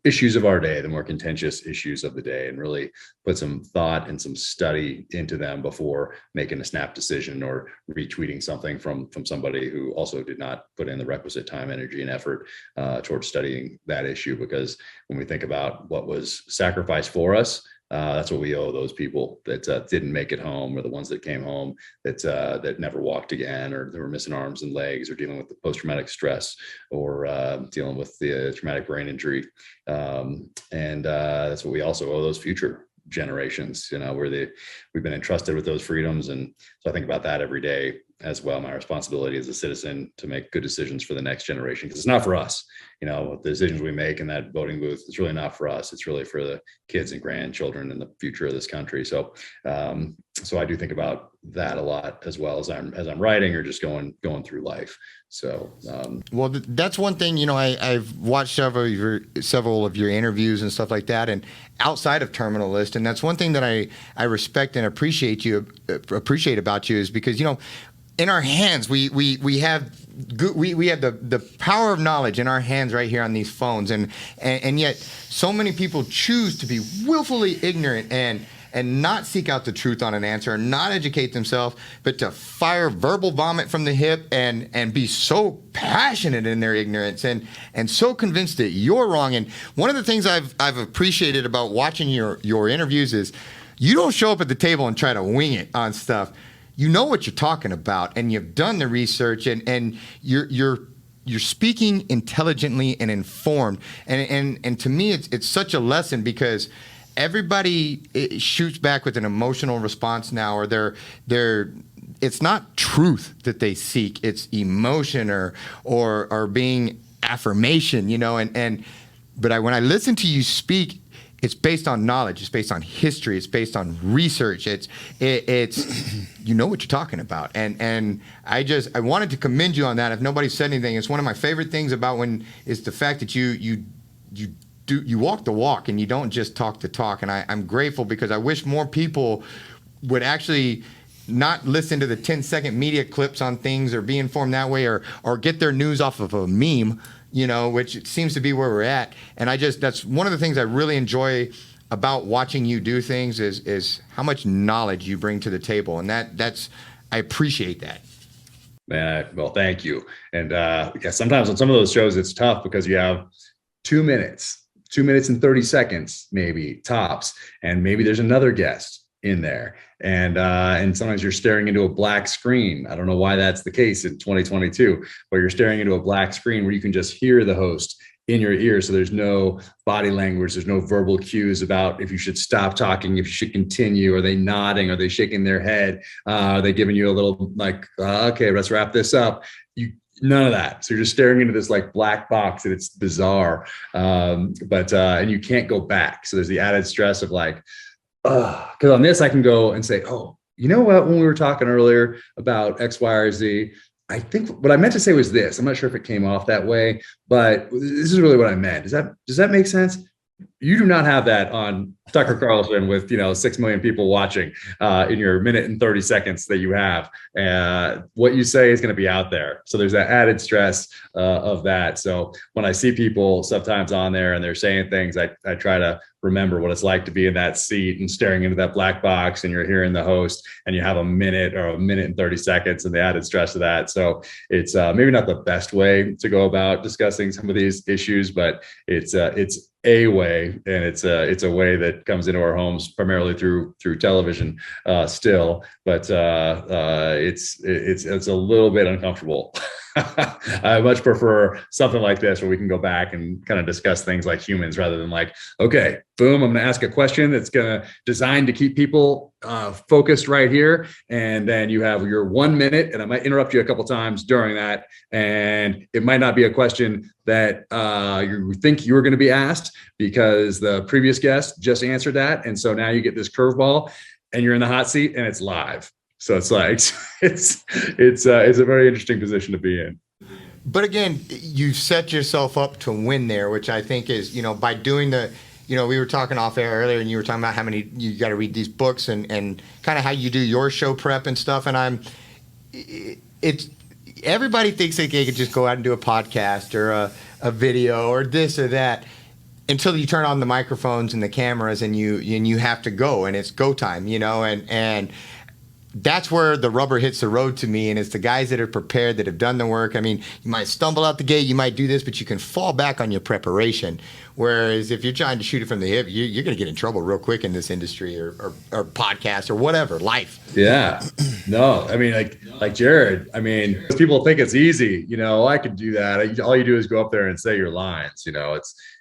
issues of our day, the more contentious issues of the day, and really put some thought and some study into them before making a snap decision or retweeting something from somebody who also did not put in the requisite time, energy, and effort towards studying that issue. Because when we think about what was sacrificed for us, that's what we owe those people that didn't make it home, or the ones that came home that never walked again, or they were missing arms and legs, or dealing with the post-traumatic stress, or dealing with the traumatic brain injury. And that's what we also owe those future generations, we've been entrusted with those freedoms. And so I think about that every day as well. My responsibility as a citizen to make good decisions for the next generation, because it's not for us. The decisions we make in that voting booth, it's really not for us. It's really for the kids and grandchildren and the future of this country. So, so I do think about that a lot, as well as I'm writing or just going through life. So, well, that's one thing. I've watched several of your interviews and stuff like that, and outside of Terminal List, and that's one thing that I respect and appreciate about you, is because in our hands we have the power of knowledge in our hands right here on these phones, and yet so many people choose to be willfully ignorant and not seek out the truth on an answer, and not educate themselves, but to fire verbal vomit from the hip and be so passionate in their ignorance and so convinced that you're wrong. And one of the things I've appreciated about watching your interviews is you don't show up at the table and try to wing it on stuff. You know what you're talking about, and you've done the research, and you're speaking intelligently and informed. And to me, it's such a lesson, because everybody shoots back with an emotional response now, or it's not truth that they seek, it's emotion or being affirmation, but when I listen to you speak, it's based on knowledge, it's based on history, it's based on research, it's you know what you're talking about. And I wanted to commend you on that. If nobody said anything, it's one of my favorite things about is the fact that you walk the walk and you don't just talk the talk. And I'm grateful, because I wish more people would actually not listen to the 10-second media clips on things, or be informed that way, or get their news off of a meme, which seems to be where we're at. And that's one of the things I really enjoy about watching you do things, is how much knowledge you bring to the table. And I appreciate that. Man, well, thank you. And sometimes on some of those shows, it's tough, because you have 2 minutes and 30 seconds, maybe tops. And maybe there's another guest in there. And sometimes you're staring into a black screen. I don't know why that's the case in 2022, but you're staring into a black screen where you can just hear the host in your ear. So there's no body language, there's no verbal cues about if you should stop talking, if you should continue. Are they nodding? Are they shaking their head? Are they giving you a little okay, let's wrap this up? None of that. So you're just staring into this black box, and it's bizarre. But you can't go back. So there's the added stress of because on this I can go and say, oh, you know what? When we were talking earlier about X, Y, or Z, I think what I meant to say was this. I'm not sure if it came off that way, but this is really what I meant. Does that make sense? You do not have that on Tucker Carlson with 6 million people watching in your minute and 30 seconds that you have. What you say is going to be out there. So there's that added stress of that. So when I see people sometimes on there and they're saying things, I try to remember what it's like to be in that seat and staring into that black box, and you're hearing the host, and you have a minute and 30 seconds, and the added stress of that. So it's maybe not the best way to go about discussing some of these issues, but it's a way, and it's a way that comes into our homes primarily through television still, but it's a little bit uncomfortable. I much prefer something like this, where we can go back and kind of discuss things like humans, rather than okay, boom, I'm going to ask a question that's designed to keep people focused right here, and then you have your 1 minute, and I might interrupt you a couple times during that, and it might not be a question that you think you were going to be asked, because the previous guest just answered that, and so now you get this curveball, and you're in the hot seat, and it's live. So it's it's a very interesting position to be in. But again, you set yourself up to win there, which I think is, by doing we were talking off air earlier, and you were talking about how many you got to read these books and kind of how you do your show prep and stuff. And it's everybody thinks they can just go out and do a podcast or a video or this or that until you turn on the microphones and the cameras and you have to go, and it's go time, and that's where the rubber hits the road to me. And it's the guys that are prepared, that have done the work. I mean, you might stumble out the gate, you might do this, but you can fall back on your preparation. Whereas if you're trying to shoot it from the hip, you're going to get in trouble real quick in this industry or podcast or whatever, life. Yeah. No, I mean, like Jared, I mean, people think it's easy, I could do that. All you do is go up there and say your lines,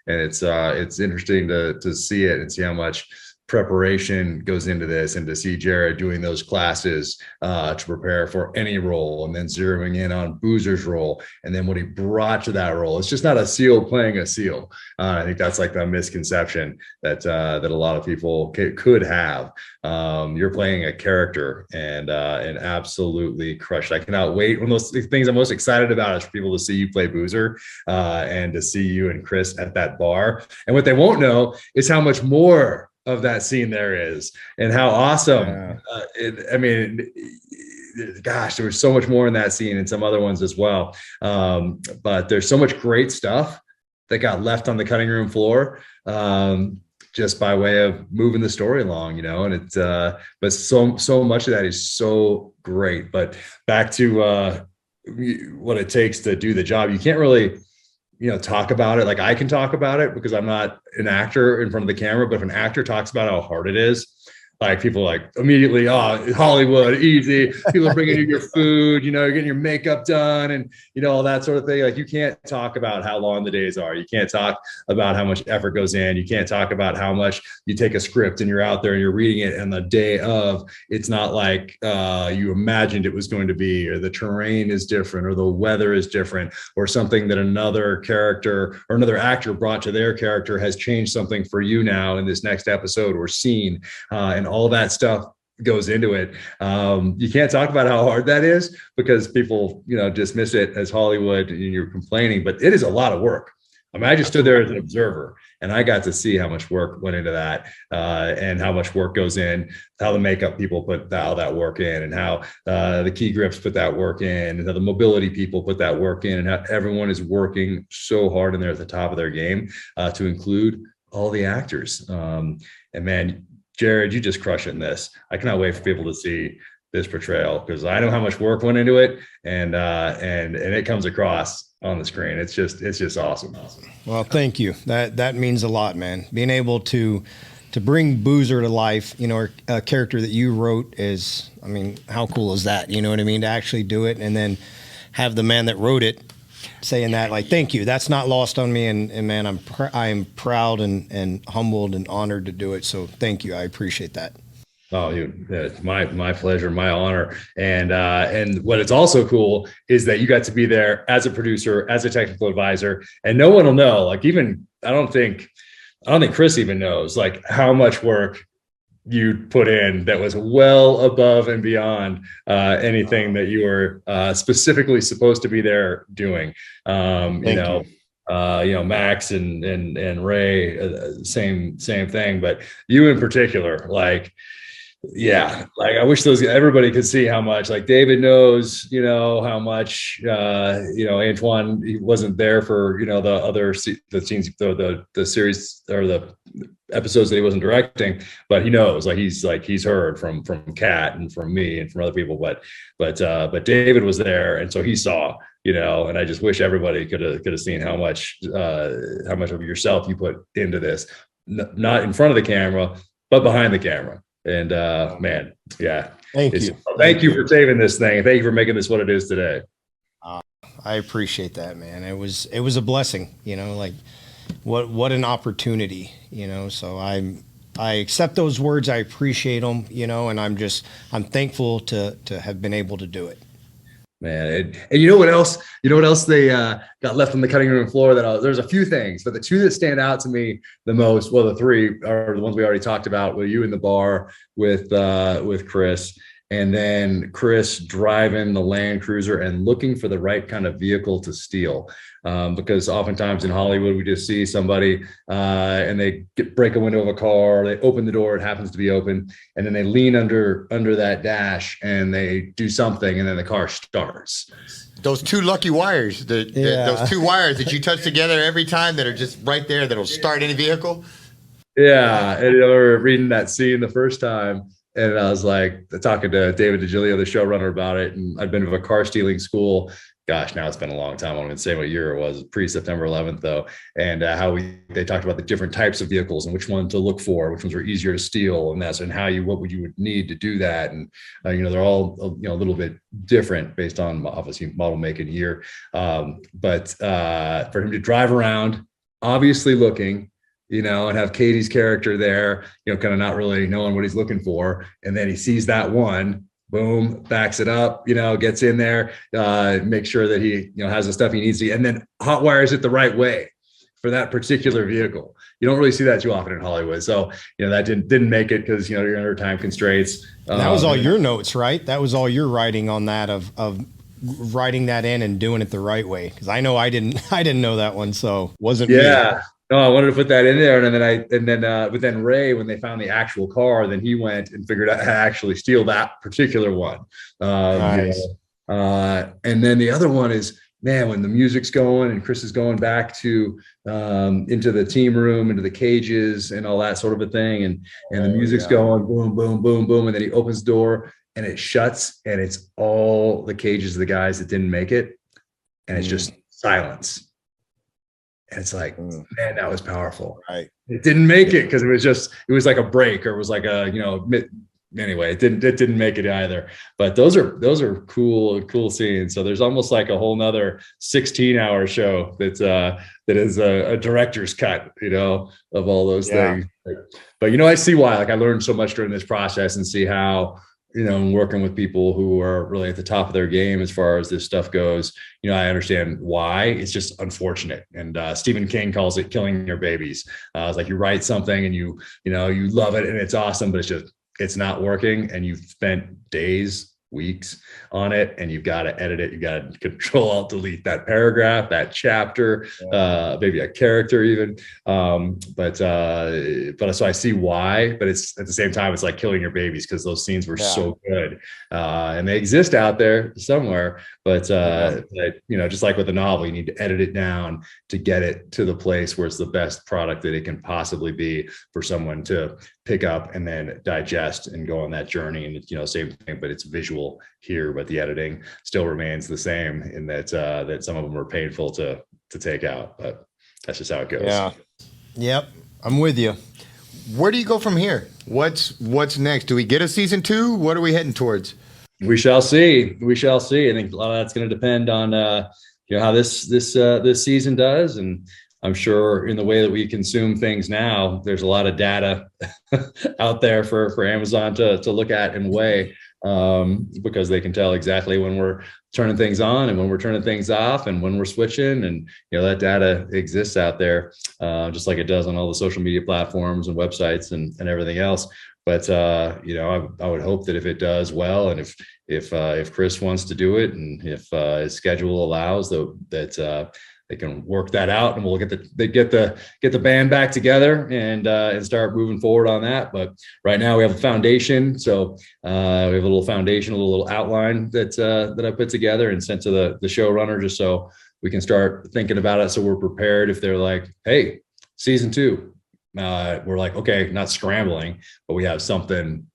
it's interesting to see it and see how much preparation goes into this, and to see Jared doing those classes to prepare for any role, and then zeroing in on Boozer's role and then what he brought to that role. It's just not a SEAL playing a SEAL. I think that's like the misconception that a lot of people could have. You're playing a character and absolutely crushed. I cannot wait. One of those things I'm most excited about is for people to see you play Boozer and to see you and Chris at that bar. And what they won't know is how much more of that scene there is, and how awesome. Gosh, there was so much more in that scene and some other ones as well. But there's so much great stuff that got left on the cutting room floor, just by way of moving the story along, and it's, but so much of that is so great. But back to what it takes to do the job, you can't really, talk about it. Like I can talk about it because I'm not an actor in front of the camera, but if an actor talks about how hard it is, like people like immediately, oh, Hollywood, easy. People are bringing you your food, you're getting your makeup done and, all that sort of thing. Like you can't talk about how long the days are. You can't talk about how much effort goes in. You can't talk about how much you take a script and you're out there and you're reading it, and the day of, it's not like you imagined it was going to be, or the terrain is different, or the weather is different, or something that another character or another actor brought to their character has changed something for you now in this next episode or scene. And all that stuff goes into it. You can't talk about how hard that is because people, dismiss it as Hollywood and you're complaining, but it is a lot of work. I mean, I just stood there as an observer and I got to see how much work went into that, and how much work goes in, how the makeup people put all that work in, and how the key grips put that work in, and how the mobility people put that work in, and how everyone is working so hard and they're at the top of their game, to include all the actors. And man, Jared, you just crush it in this. I cannot wait for people to see this portrayal because I know how much work went into it, and it comes across on the screen. It's just awesome. Well, thank you. That means a lot, man. Being able to bring Boozer to life, a character that you wrote is, I mean, how cool is that? You know what I mean? To actually do it and then have the man that wrote it saying that, like, thank you. That's not lost on me. And man, I'm proud and humbled and honored to do it. So thank you. I appreciate that. Oh, dude, it's my pleasure, my honor. And what it's also cool is that you got to be there as a producer, as a technical advisor, and no one will know, like, even, I don't think Chris even knows, like, how much work you put in that was well above and beyond anything that you were specifically supposed to be there doing. Max and Ray, same thing, but you in particular, like, yeah, like I wish everybody could see how much, like, David knows, how much, Antoine, he wasn't there for, the scenes, the series or the episodes that he wasn't directing, but he knows, he's heard from Kat and from me and from other people, but David was there. And so he saw, and I just wish everybody could have seen how much of yourself you put into this, not in front of the camera, but behind the camera. And man, yeah. Thank you for saving this thing. Thank you for making this what it is today. I appreciate that, man. It was a blessing, like what an opportunity, so I accept those words. I appreciate them, and I'm thankful to have been able to do it. Man, and you know what else? They got left on the cutting room floor. There's a few things, but the two that stand out to me the most, well, the three are the ones we already talked about. With you in the bar with Chris, and then Chris driving the Land Cruiser and looking for the right kind of vehicle to steal. Because oftentimes in Hollywood, we just see somebody and they break a window of a car, they open the door, it happens to be open, and then they lean under that dash and they do something, and then the car starts. Those two lucky wires, those two wires that you touch together every time that are just right there that'll start any vehicle. Yeah, and I remember reading that scene the first time, and I was like talking to David DiGilio, the showrunner, about it. And I'd been to a car stealing school. Gosh, now it's been a long time. I won't even say what year it was, pre-September 11th though. And how they talked about the different types of vehicles and which one to look for, which ones were easier to steal, and that's, and what would you need to do that. And they're all a little bit different based on obviously model, make, and year. But for him to drive around, obviously looking, and have Katie's character there, kind of not really knowing what he's looking for. And then he sees that one, boom, backs it up, gets in there, makes sure that he, has the stuff he needs to, and then hot wires it the right way for that particular vehicle. You don't really see that too often in Hollywood. So, that didn't make it because, you're under time constraints. That was all your notes, right? That was all your writing on that of writing that in and doing it the right way. Cause I know I didn't know that one. So wasn't me. No, I wanted to put that in there, but then Ray, when they found the actual car, then he went and figured out how to actually steal that particular one. Nice. And then the other one is, man, when the music's going and Chris is going back to into the team room, into the cages and all that sort of a thing, and the music's going boom, boom, boom, boom, and then he opens the door and it shuts, and it's all the cages of the guys that didn't make it, and it's just silence. And it's like, man, that was powerful. Right. It didn't make it because it was like a break, or it was like a, anyway, it didn't make it either. But those are cool scenes. So there's almost like a whole nother 16-hour show that is a director's cut, of all those things. But I see why. Like, I learned so much during this process, and see how, working with people who are really at the top of their game as far as this stuff goes, I understand why. It's just unfortunate. And Stephen King calls it killing your babies. It's like you write something and you love it and it's awesome, but it's not working, and you've spent days, weeks on it, and you've got to edit it. You got to Control Alt Delete that paragraph, that chapter, maybe a character even. But so I see why, but it's at the same time, it's like killing your babies, because those scenes were so good, and they exist out there somewhere. But just like with a novel, you need to edit it down to get it to the place where it's the best product that it can possibly be for someone to pick up and then digest and go on that journey. And it's, same thing, but it's visual here, but the editing still remains the same in that some of them are painful to take out, but that's just how it goes. Yeah. Yep. I'm with you. Where do you go from here? What's next? Do we get a season 2? What are we heading towards? We shall see. I think a lot of that's going to depend on, how this season does. And I'm sure in the way that we consume things now, there's a lot of data out there for Amazon to look at and weigh, because they can tell exactly when we're turning things on and when we're turning things off and when we're switching. And, that data exists out there, just like it does on all the social media platforms and websites and everything else. But, I would hope that if it does well, and if Chris wants to do it, and if his schedule allows, that they can work that out, and we'll get the band back together and start moving forward on that. But right now we have a foundation, so we have a little foundation, a little outline that I put together and sent to the showrunner, just so we can start thinking about it, so we're prepared if they're like, hey, season 2. We're like, okay, not scrambling, but we have something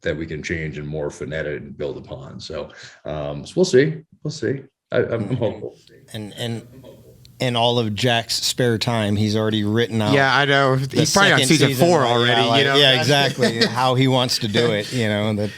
that we can change and morph and edit and build upon. So we'll see. I'm hopeful. And all of Jack's spare time, he's already written out. Yeah, I know. He's probably on season 4 already. Yeah, exactly. How he wants to do it.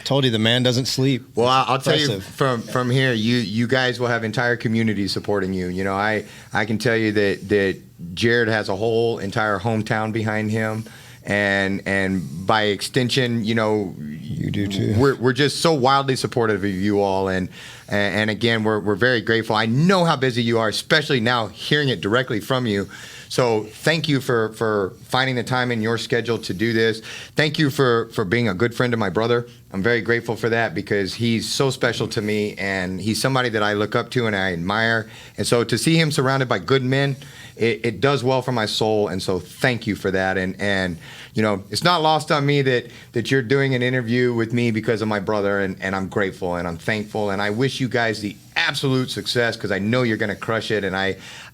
Told you the man doesn't sleep. Well, I'll tell you from here, you guys will have entire communities supporting you. I can tell you that Jared has a whole entire hometown behind him. And by extension, you do too. We're just so wildly supportive of you all, and again, we're very grateful. I know how busy you are, especially now hearing it directly from you. So thank you for finding the time in your schedule to do this. Thank you for being a good friend of my brother. I'm very grateful for that because he's so special to me, and he's somebody that I look up to and I admire. And so to see him surrounded by good men, it does well for my soul. And so thank you for that. And you know, it's not lost on me that you're doing an interview with me because of my brother, and I'm grateful and I'm thankful, and I wish you guys the absolute success because I know you're going to crush it. And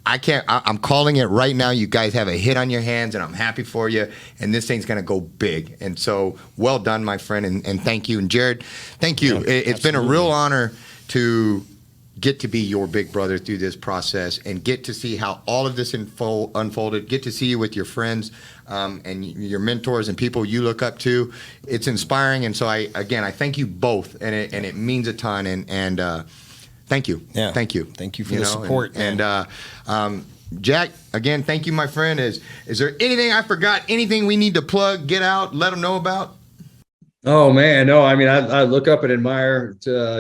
I'm calling it right now. You guys have a hit on your hands, and I'm happy for you. And this thing's going to go big. And so, well done, my friend, and thank you. And Jared, thank you. Yeah, it's been a real honor to get to be your big brother through this process and get to see how all of this unfolded. Get to see you with your friends and your mentors and people you look up to. It's inspiring. And so, I thank you both, and it means a ton. And thank you. Yeah. Thank you. Thank you for the support. And Jack, again, thank you, my friend. Is there anything I forgot? Anything we need to plug, get out, let them know about? Oh man, no. I mean, I look up and admire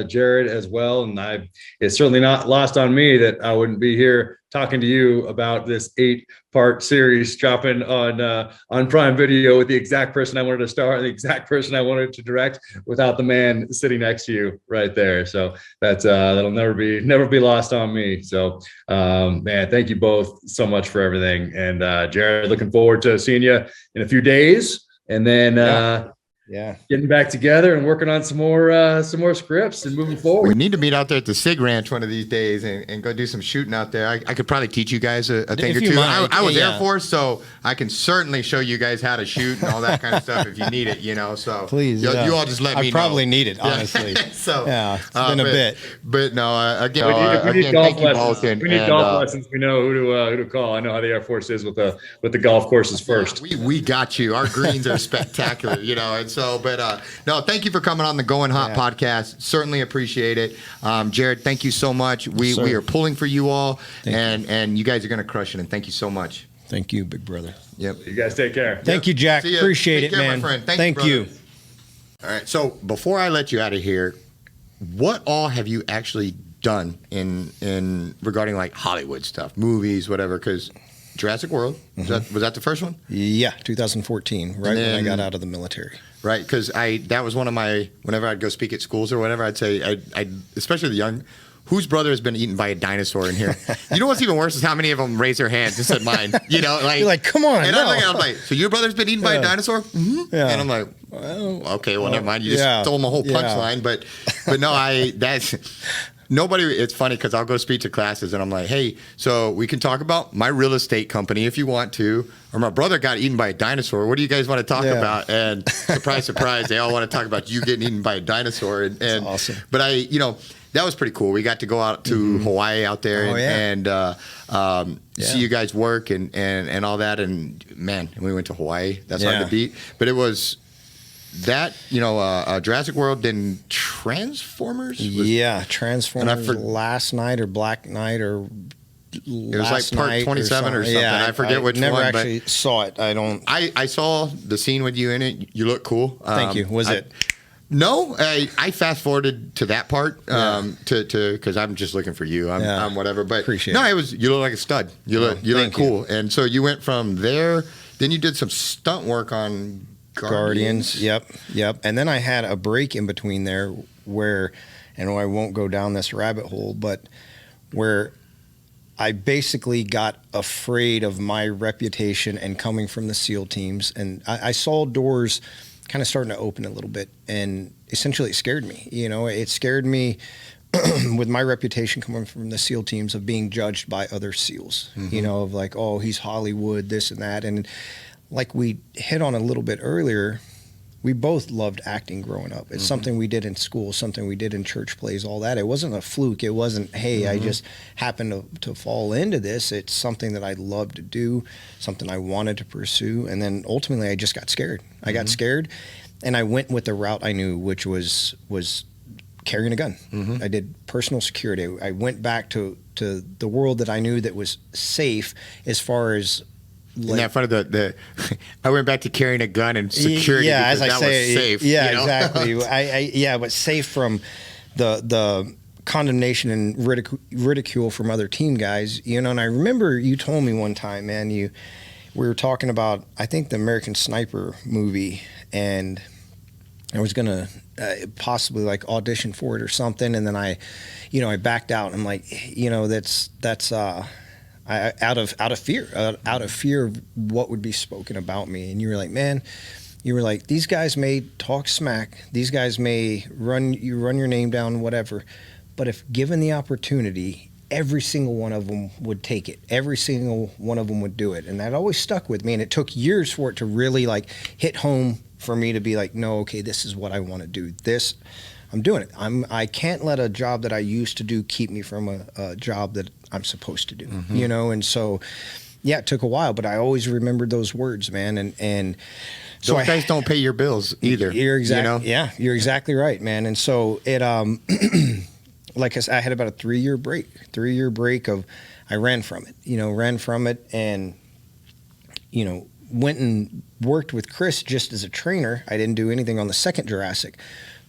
Jared as well, and it's certainly not lost on me that I wouldn't be here talking to you about this 8-part series dropping on Prime Video with the exact person I wanted to star, the exact person I wanted to direct, without the man sitting next to you right there. So that'll never be lost on me. So man, thank you both so much for everything. And Jared, looking forward to seeing you in a few days, and then. Yeah, getting back together and working on some more scripts and moving forward. We need to meet out there at the Sig Ranch one of these days and go do some shooting out there. I could probably teach you guys a thing or two. I was Air Force, so I can certainly show you guys how to shoot and all that kind of stuff if you need it, you know. So please, you all just let me know. I probably need it, honestly. So yeah, it's been a bit. But no, again, we need golf thank you both. lessons. We need golf lessons. We know who to call. I know how the Air Force is with the golf courses first. We got you. Our greens are spectacular, you know. And so, but no, thank you for coming on the Going Hot podcast. Certainly appreciate it. Jared, thank you so much. We are pulling for you all, and you guys are going to crush it. And thank you so much. Thank you, big brother. Yep. You guys take care. Thank you, Jack. Appreciate it, man. My friend. Thank you. All right. So before I let you out of here, what all have you actually done in regarding like Hollywood stuff, movies, whatever? Because Jurassic World, was that the first one? Yeah, 2014, right when I got out of the military. Right, because that was one of my, whenever I'd go speak at schools or whatever, I'd say, I'd especially the young, whose brother has been eaten by a dinosaur in here? You know what's even worse is how many of them raise their hands and said mine. You know, like you're like, come on. And I'm like, so your brother's been eaten by a dinosaur? Mm-hmm. Yeah. And I'm like, well, okay, well, never mind. You just stole my whole punchline. But no, that's. Nobody, it's funny because I'll go speak to classes and I'm like, hey, so we can talk about my real estate company if you want to, or my brother got eaten by a dinosaur. What do you guys want to talk about? And surprise, surprise, they all want to talk about you getting eaten by a dinosaur. And that's awesome. But that was pretty cool. We got to go out to Hawaii out there and see you guys work and all that. And man, we went to Hawaii. That's hard to beat. But it was that, Jurassic World, then Transformers? Transformers last night or Black Night or it was like part 27 or something. I forget which one. I never actually saw it. I saw the scene with you in it. You look cool. Thank you. Was it? No, I fast forwarded to that part because I'm just looking for you. I'm whatever. But appreciate it was you look like a stud. You look cool. And so you went from there. Then you did some stunt work on Guardians. Yep. And then I had a break in between there where, and I won't go down this rabbit hole, but where I basically got afraid of my reputation and coming from the SEAL teams. And I saw doors kind of starting to open a little bit. And essentially it scared me. It scared me with my reputation coming from the SEAL teams of being judged by other SEALs, of like, oh, he's Hollywood, this and that. And like we hit on a little bit earlier, we both loved acting growing up. It's something we did in school, something we did in church plays, all that. It wasn't a fluke. It wasn't, hey, I just happened to fall into this. It's something that I loved to do, something I wanted to pursue. And then ultimately I just got scared. I got scared and I went with the route I knew, which was carrying a gun. I did personal security. I went back to the world that I knew that was safe as far as in that front of I went back to carrying a gun and security because that was safe. Exactly. But safe from the condemnation and ridicule from other team guys. And I remember you told me one time, man, we were talking about, I think, the American Sniper movie, and I was going to possibly like audition for it or something. And then I backed out. I'm like, that's out of fear of what would be spoken about me. And you were like, man, these guys may talk smack. These guys may run your name down, whatever. But if given the opportunity, every single one of them would take it. Every single one of them would do it. And that always stuck with me. And it took years for it to really like hit home for me to be like, no, okay, this is what I want to do. This, I'm doing it. I can't let a job that I used to do keep me from a job that I'm supposed to do, And so, yeah, it took a while, but I always remembered those words, man. And so those guys don't pay your bills either. You're exactly, yeah, you're exactly right, man. And so it, like I said, I had about a 3-year break of, I ran from it, and, went and worked with Chris just as a trainer. I didn't do anything on the second Jurassic.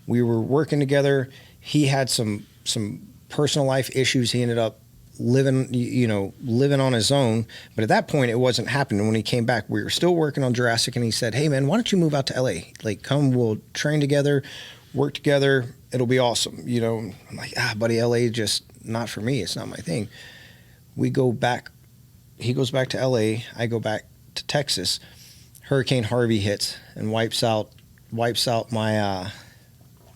We were working together. He had some personal life issues. He ended up living on his own. But at that point, it wasn't happening. When he came back, we were still working on Jurassic, and he said, hey, man, why don't you move out to LA? Like, come, we'll train together, work together. It'll be awesome. I'm like, buddy, LA just not for me. It's not my thing. We go back. He goes back to LA. I go back to Texas. Hurricane Harvey hits and wipes out my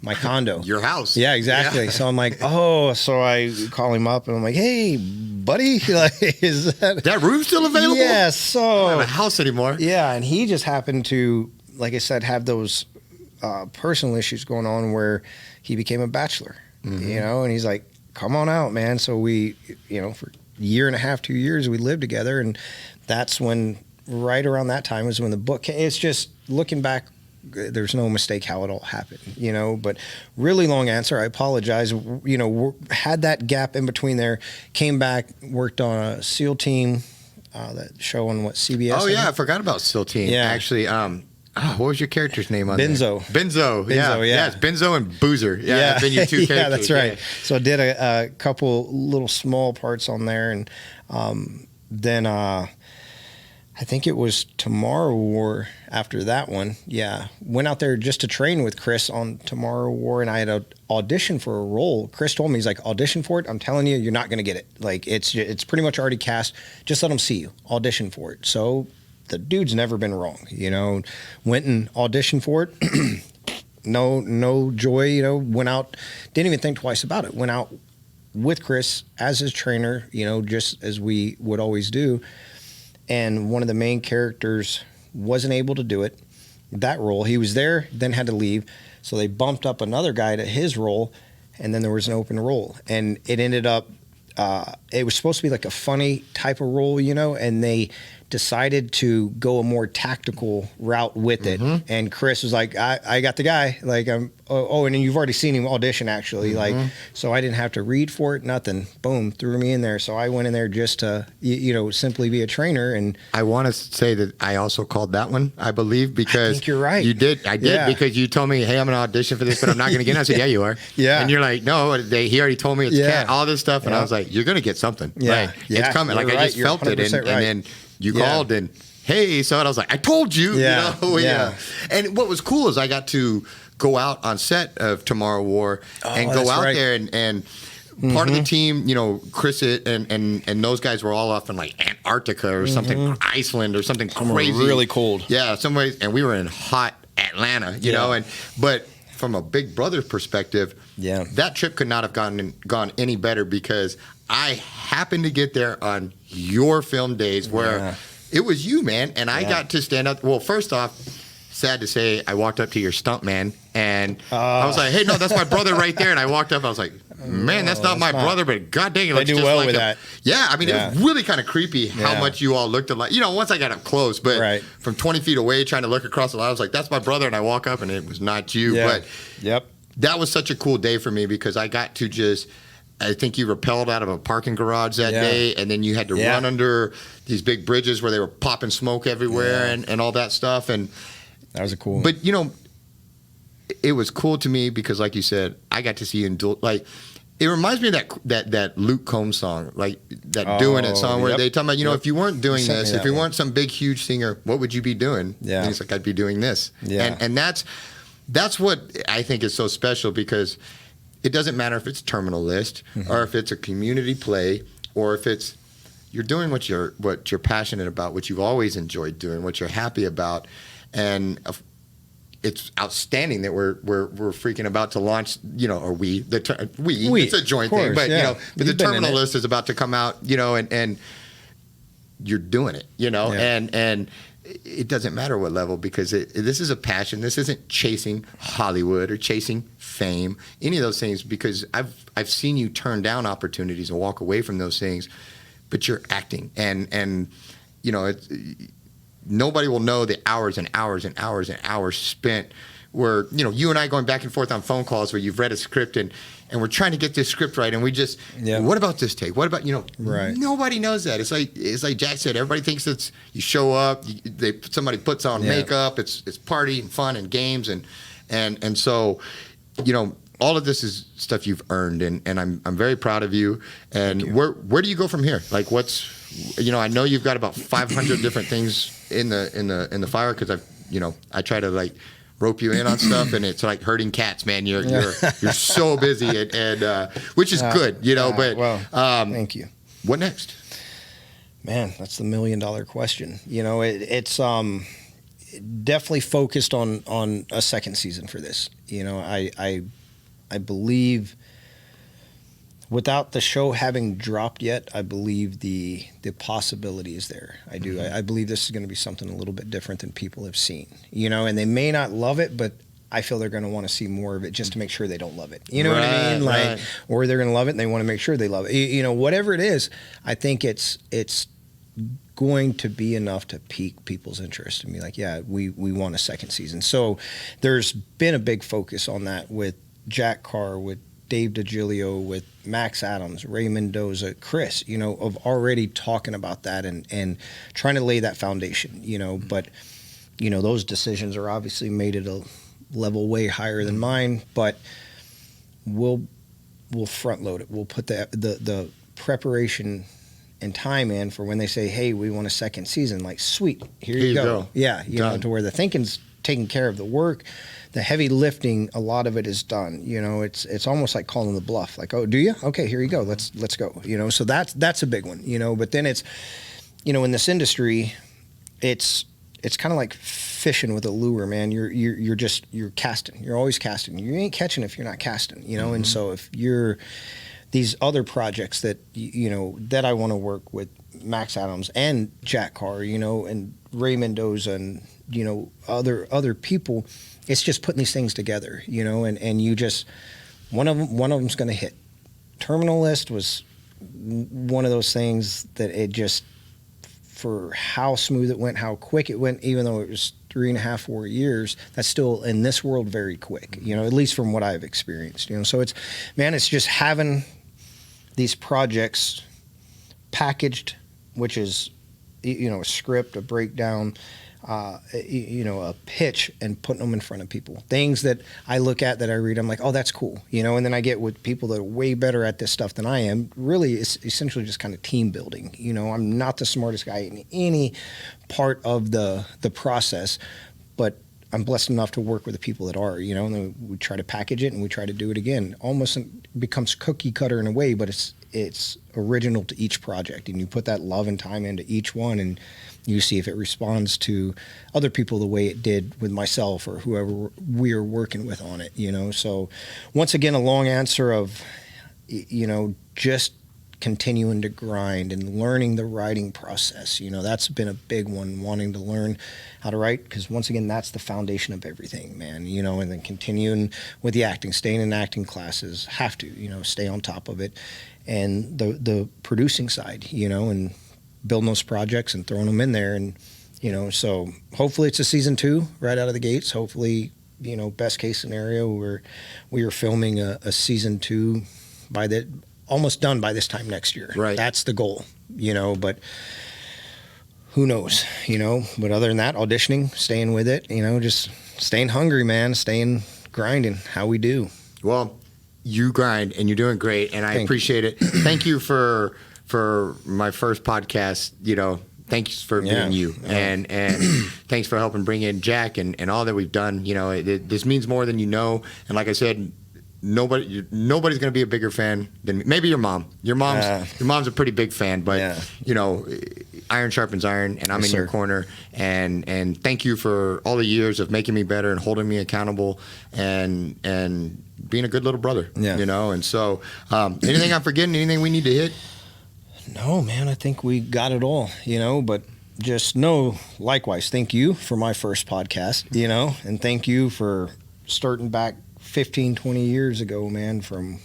my condo. Your house. Yeah, exactly. Yeah. So I'm like, so I call him up and I'm like, hey, buddy, is that room still available? Yeah, so I don't have a house anymore. Yeah, and he just happened to, like I said, have those personal issues going on where he became a bachelor, and he's like, come on out, man. So we, for a year and a half, 2 years, we lived together, and that's when, right around that time was when the book came. It's just looking back, there's no mistake how it all happened, but really long answer. I apologize. Had that gap in between there, came back, worked on a SEAL team, that show on CBS. Oh yeah. I forgot about SEAL team. Yeah. Actually, what was your character's name on Benzo. there? Benzo. Yeah. It's Benzo and Boozer. Yeah. That's been your two characters. Yeah, that's right. Yeah. So I did a couple little small parts on there. And then I think it was Tomorrow War after that one. Yeah. Went out there just to train with Chris on Tomorrow War, and I had to audition for a role. Chris told me, he's like, audition for it. I'm telling you, you're not going to get it. Like, it's pretty much already cast. Just let them see you. Audition for it. So the dude's never been wrong, went and auditioned for it. No joy, went out, didn't even think twice about it. Went out with Chris as his trainer, just as we would always do. And one of the main characters wasn't able to do it, that role. He was there, then had to leave. So they bumped up another guy to his role, and then there was an open role. And it ended up, it was supposed to be like a funny type of role, and they decided to go a more tactical route with it. And Chris was like, I got the guy. Like, and you've already seen him audition, actually. Like, so I didn't have to read for it, nothing. Boom, threw me in there. So I went in there just to, simply be a trainer. And I want to say that I also called that one, I believe, because I think you're right. You did. I did, because you told me, hey, I'm going to audition for this, but I'm not going to get it. I said, yeah, you are. Yeah. And you're like, no, he already told me it's cat, all this stuff. And I was like, you're going to get something. Yeah. Like, it's coming. Like, I just felt it. And then you called and, hey, so I was like, I told you, And what was cool is I got to go out on set of Tomorrow War and go out there and part of the team, Chris and those guys were all off in like Antarctica or something, Iceland or something crazy. Really cold. Yeah, some ways, and we were in hot Atlanta, but from a big brother perspective, that trip could not have gone any better because I happened to get there on your film days where it was you, man, and I got to stand up. Well, first off, sad to say, I walked up to your stunt man, and I was like, hey, no, that's my brother right there. And I walked up, I was like, man, that's not my brother, but god dang it, they do just well like with that. Yeah, I mean, it was really kind of creepy how much you all looked alike. Once I got up close, but from 20 feet away, trying to look across the line, I was like, that's my brother, and I walk up, and it was not you. But that was such a cool day for me because I got to just... I think you rappelled out of a parking garage that day, and then you had to run under these big bridges where they were popping smoke everywhere and all that stuff. And that was a cool. But it was cool to me because, like you said, I got to see you in like. It reminds me of that Luke Combs song, like that "Doing It" song, where they talk about, if you weren't doing this, if you weren't some big huge singer, what would you be doing? Yeah, and he's like, I'd be doing this. Yeah, and that's what I think is so special, because it doesn't matter if it's terminal list or if it's a community play, or if it's you're doing what you're passionate about, what you've always enjoyed doing, what you're happy about, and it's outstanding that we're freaking about to launch, or we it's a joint course, thing, but yeah. but the terminal list is about to come out, and you're doing it, and it doesn't matter what level, because this is a passion. This isn't chasing Hollywood or chasing fame, any of those things, because I've seen you turn down opportunities and walk away from those things, but you're acting, and it's, nobody will know the hours and hours and hours and hours spent where, you and I going back and forth on phone calls where you've read a script and we're trying to get this script right, and we just, what about this take? What about, right. Nobody knows that. It's like Jack said, everybody thinks it's, you show up, somebody puts on makeup, it's party and fun and games, and so, all of this is stuff you've earned, and I'm very proud of you. And where do you go from here? Like, I know you've got about 500 different things in the fire, because I try to like rope you in on stuff, and it's like herding cats, man. You're so busy, and which is good, but thank you. What next? Man, that's the $1 million question. It's definitely focused on a second season for this. I believe, without the show having dropped yet, I believe the possibility is there. I do. I believe this is going to be something a little bit different than people have seen. And they may not love it, but I feel they're going to want to see more of it just to make sure they don't love it. You know what I mean? Like, or they're going to love it and they want to make sure they love it. Whatever it is, I think it's going to be enough to pique people's interest and be like, yeah, we want a second season. So there's been a big focus on that with Jack Carr, with Dave DiGilio, with Max Adams, Ray Mendoza, Chris, of already talking about that and trying to lay that foundation, but, those decisions are obviously made at a level way higher than mine, but we'll front load it. We'll put the preparation and time in for when they say, hey, we want a second season, like, sweet, here you go. Yeah, to where the thinking's taking care of the work. The heavy lifting, a lot of it is done. It's almost like calling the bluff. Like, oh, do you? Okay, here you go. Let's go. So that's a big one. But then it's, in this industry, it's kind of like fishing with a lure, man. You're casting. You're always casting. You ain't catching if you're not casting. And so if you're these other projects that that I want to work with Max Adams and Jack Carr, and Ray Mendoza and other people. It's just putting these things together, and you just one of them's going to hit. Terminal List was one of those things that it just, for how smooth it went, how quick it went, even though it was 3.5, 4 years, that's still in this world very quick, at least from what I've experienced, So it's just having these projects packaged, which is, a script, a breakdown, a pitch, and putting them in front of people. Things that I look at, that I read, I'm like, oh, that's cool, and then I get with people that are way better at this stuff than I am. Really, it's essentially just kind of team building. I'm not the smartest guy in any part of the process, but I'm blessed enough to work with the people that are, and then we try to package it and we try to do it again. Almost becomes cookie cutter in a way, but it's original to each project, and you put that love and time into each one, and you see if it responds to other people the way it did with myself or whoever we are working with on it, So once again, a long answer of, just continuing to grind and learning the writing process. That's been a big one, wanting to learn how to write, because once again, that's the foundation of everything, man, and then continuing with the acting, staying in acting classes, have to, stay on top of it, and the producing side, and building those projects and throwing them in there. And, so hopefully it's a season 2 right out of the gates. Hopefully, best case scenario, we are filming a season 2 almost done by this time next year. Right. That's the goal, but who knows, but other than that, auditioning, staying with it, just staying hungry, man, staying grinding, how we do. Well, you grind and you're doing great, and I appreciate it. Thank you for my first podcast, thanks for being you, and thanks for helping bring in Jack and all that we've done. You know, this means more than you know. And like I said, nobody's going to be a bigger fan than me. Maybe your mom. Your mom's a pretty big fan, but you know, iron sharpens iron, and I'm in your corner. And thank you for all the years of making me better and holding me accountable and being a good little brother. You know, and so anything I'm forgetting, anything we need to hit? No, man, I think we got it all, you know, but just know, likewise, thank you for my first podcast, you know, and thank you for starting back 15, 20 years ago, man, from,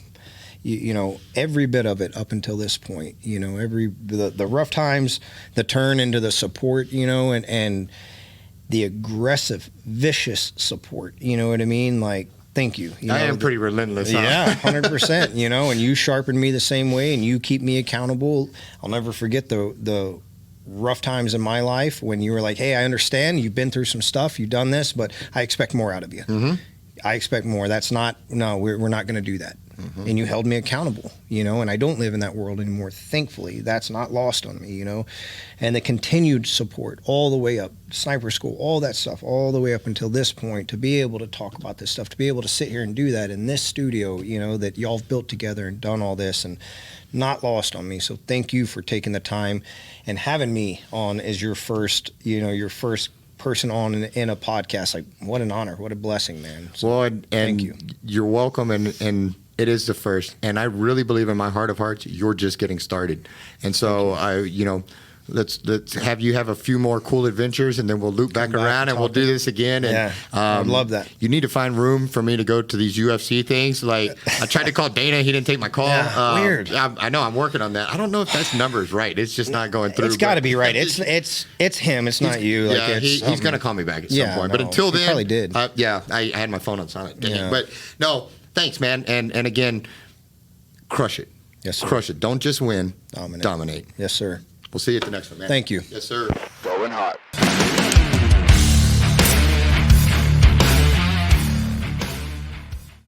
you know, every bit of it up until this point, you know, the rough times, the turn into the support, you know, and the aggressive, vicious support, you know what I mean? Like, thank you. I am pretty relentless. Huh? Yeah, 100%. You know, and you sharpen me the same way, and you keep me accountable. I'll never forget the rough times in my life when you were like, "Hey, I understand. You've been through some stuff. You've done this, but I expect more out of you. I expect more. That's not. No, we're not going to do that." And you held me accountable, you know, and I don't live in that world anymore, thankfully. That's not lost on me, you know. And the continued support all the way up, sniper school, all that stuff, all the way up until this point, to be able to talk about this stuff, to be able to sit here and do that in this studio, you know, that y'all have built together and done all this, and not lost on me. So thank you for taking the time and having me on as your first person on in a podcast. Like, what an honor, what a blessing, man. So, well, and thank you. You're welcome, and it is the first, and I really believe in my heart of hearts you're just getting started. And so let's have you have a few more cool adventures, and then we'll loop back around and we'll do this again. And I'd love that. You need to find room for me to go to these UFC things. Like, I tried to call Dana, he didn't take my call. Weird. I know, I'm working on that. I don't know if that number is right. It's just not going through. It's got to be right. It's him. It's not you. Like, he's going to call me back at some point. But until then, he probably did. I had my phone on silent. But no, thanks, man. And again, crush it. Yes, sir. Crush it. Don't just win. Dominate. Yes, sir. We'll see you at the next one, man. Thank you. Yes, sir. Going hot.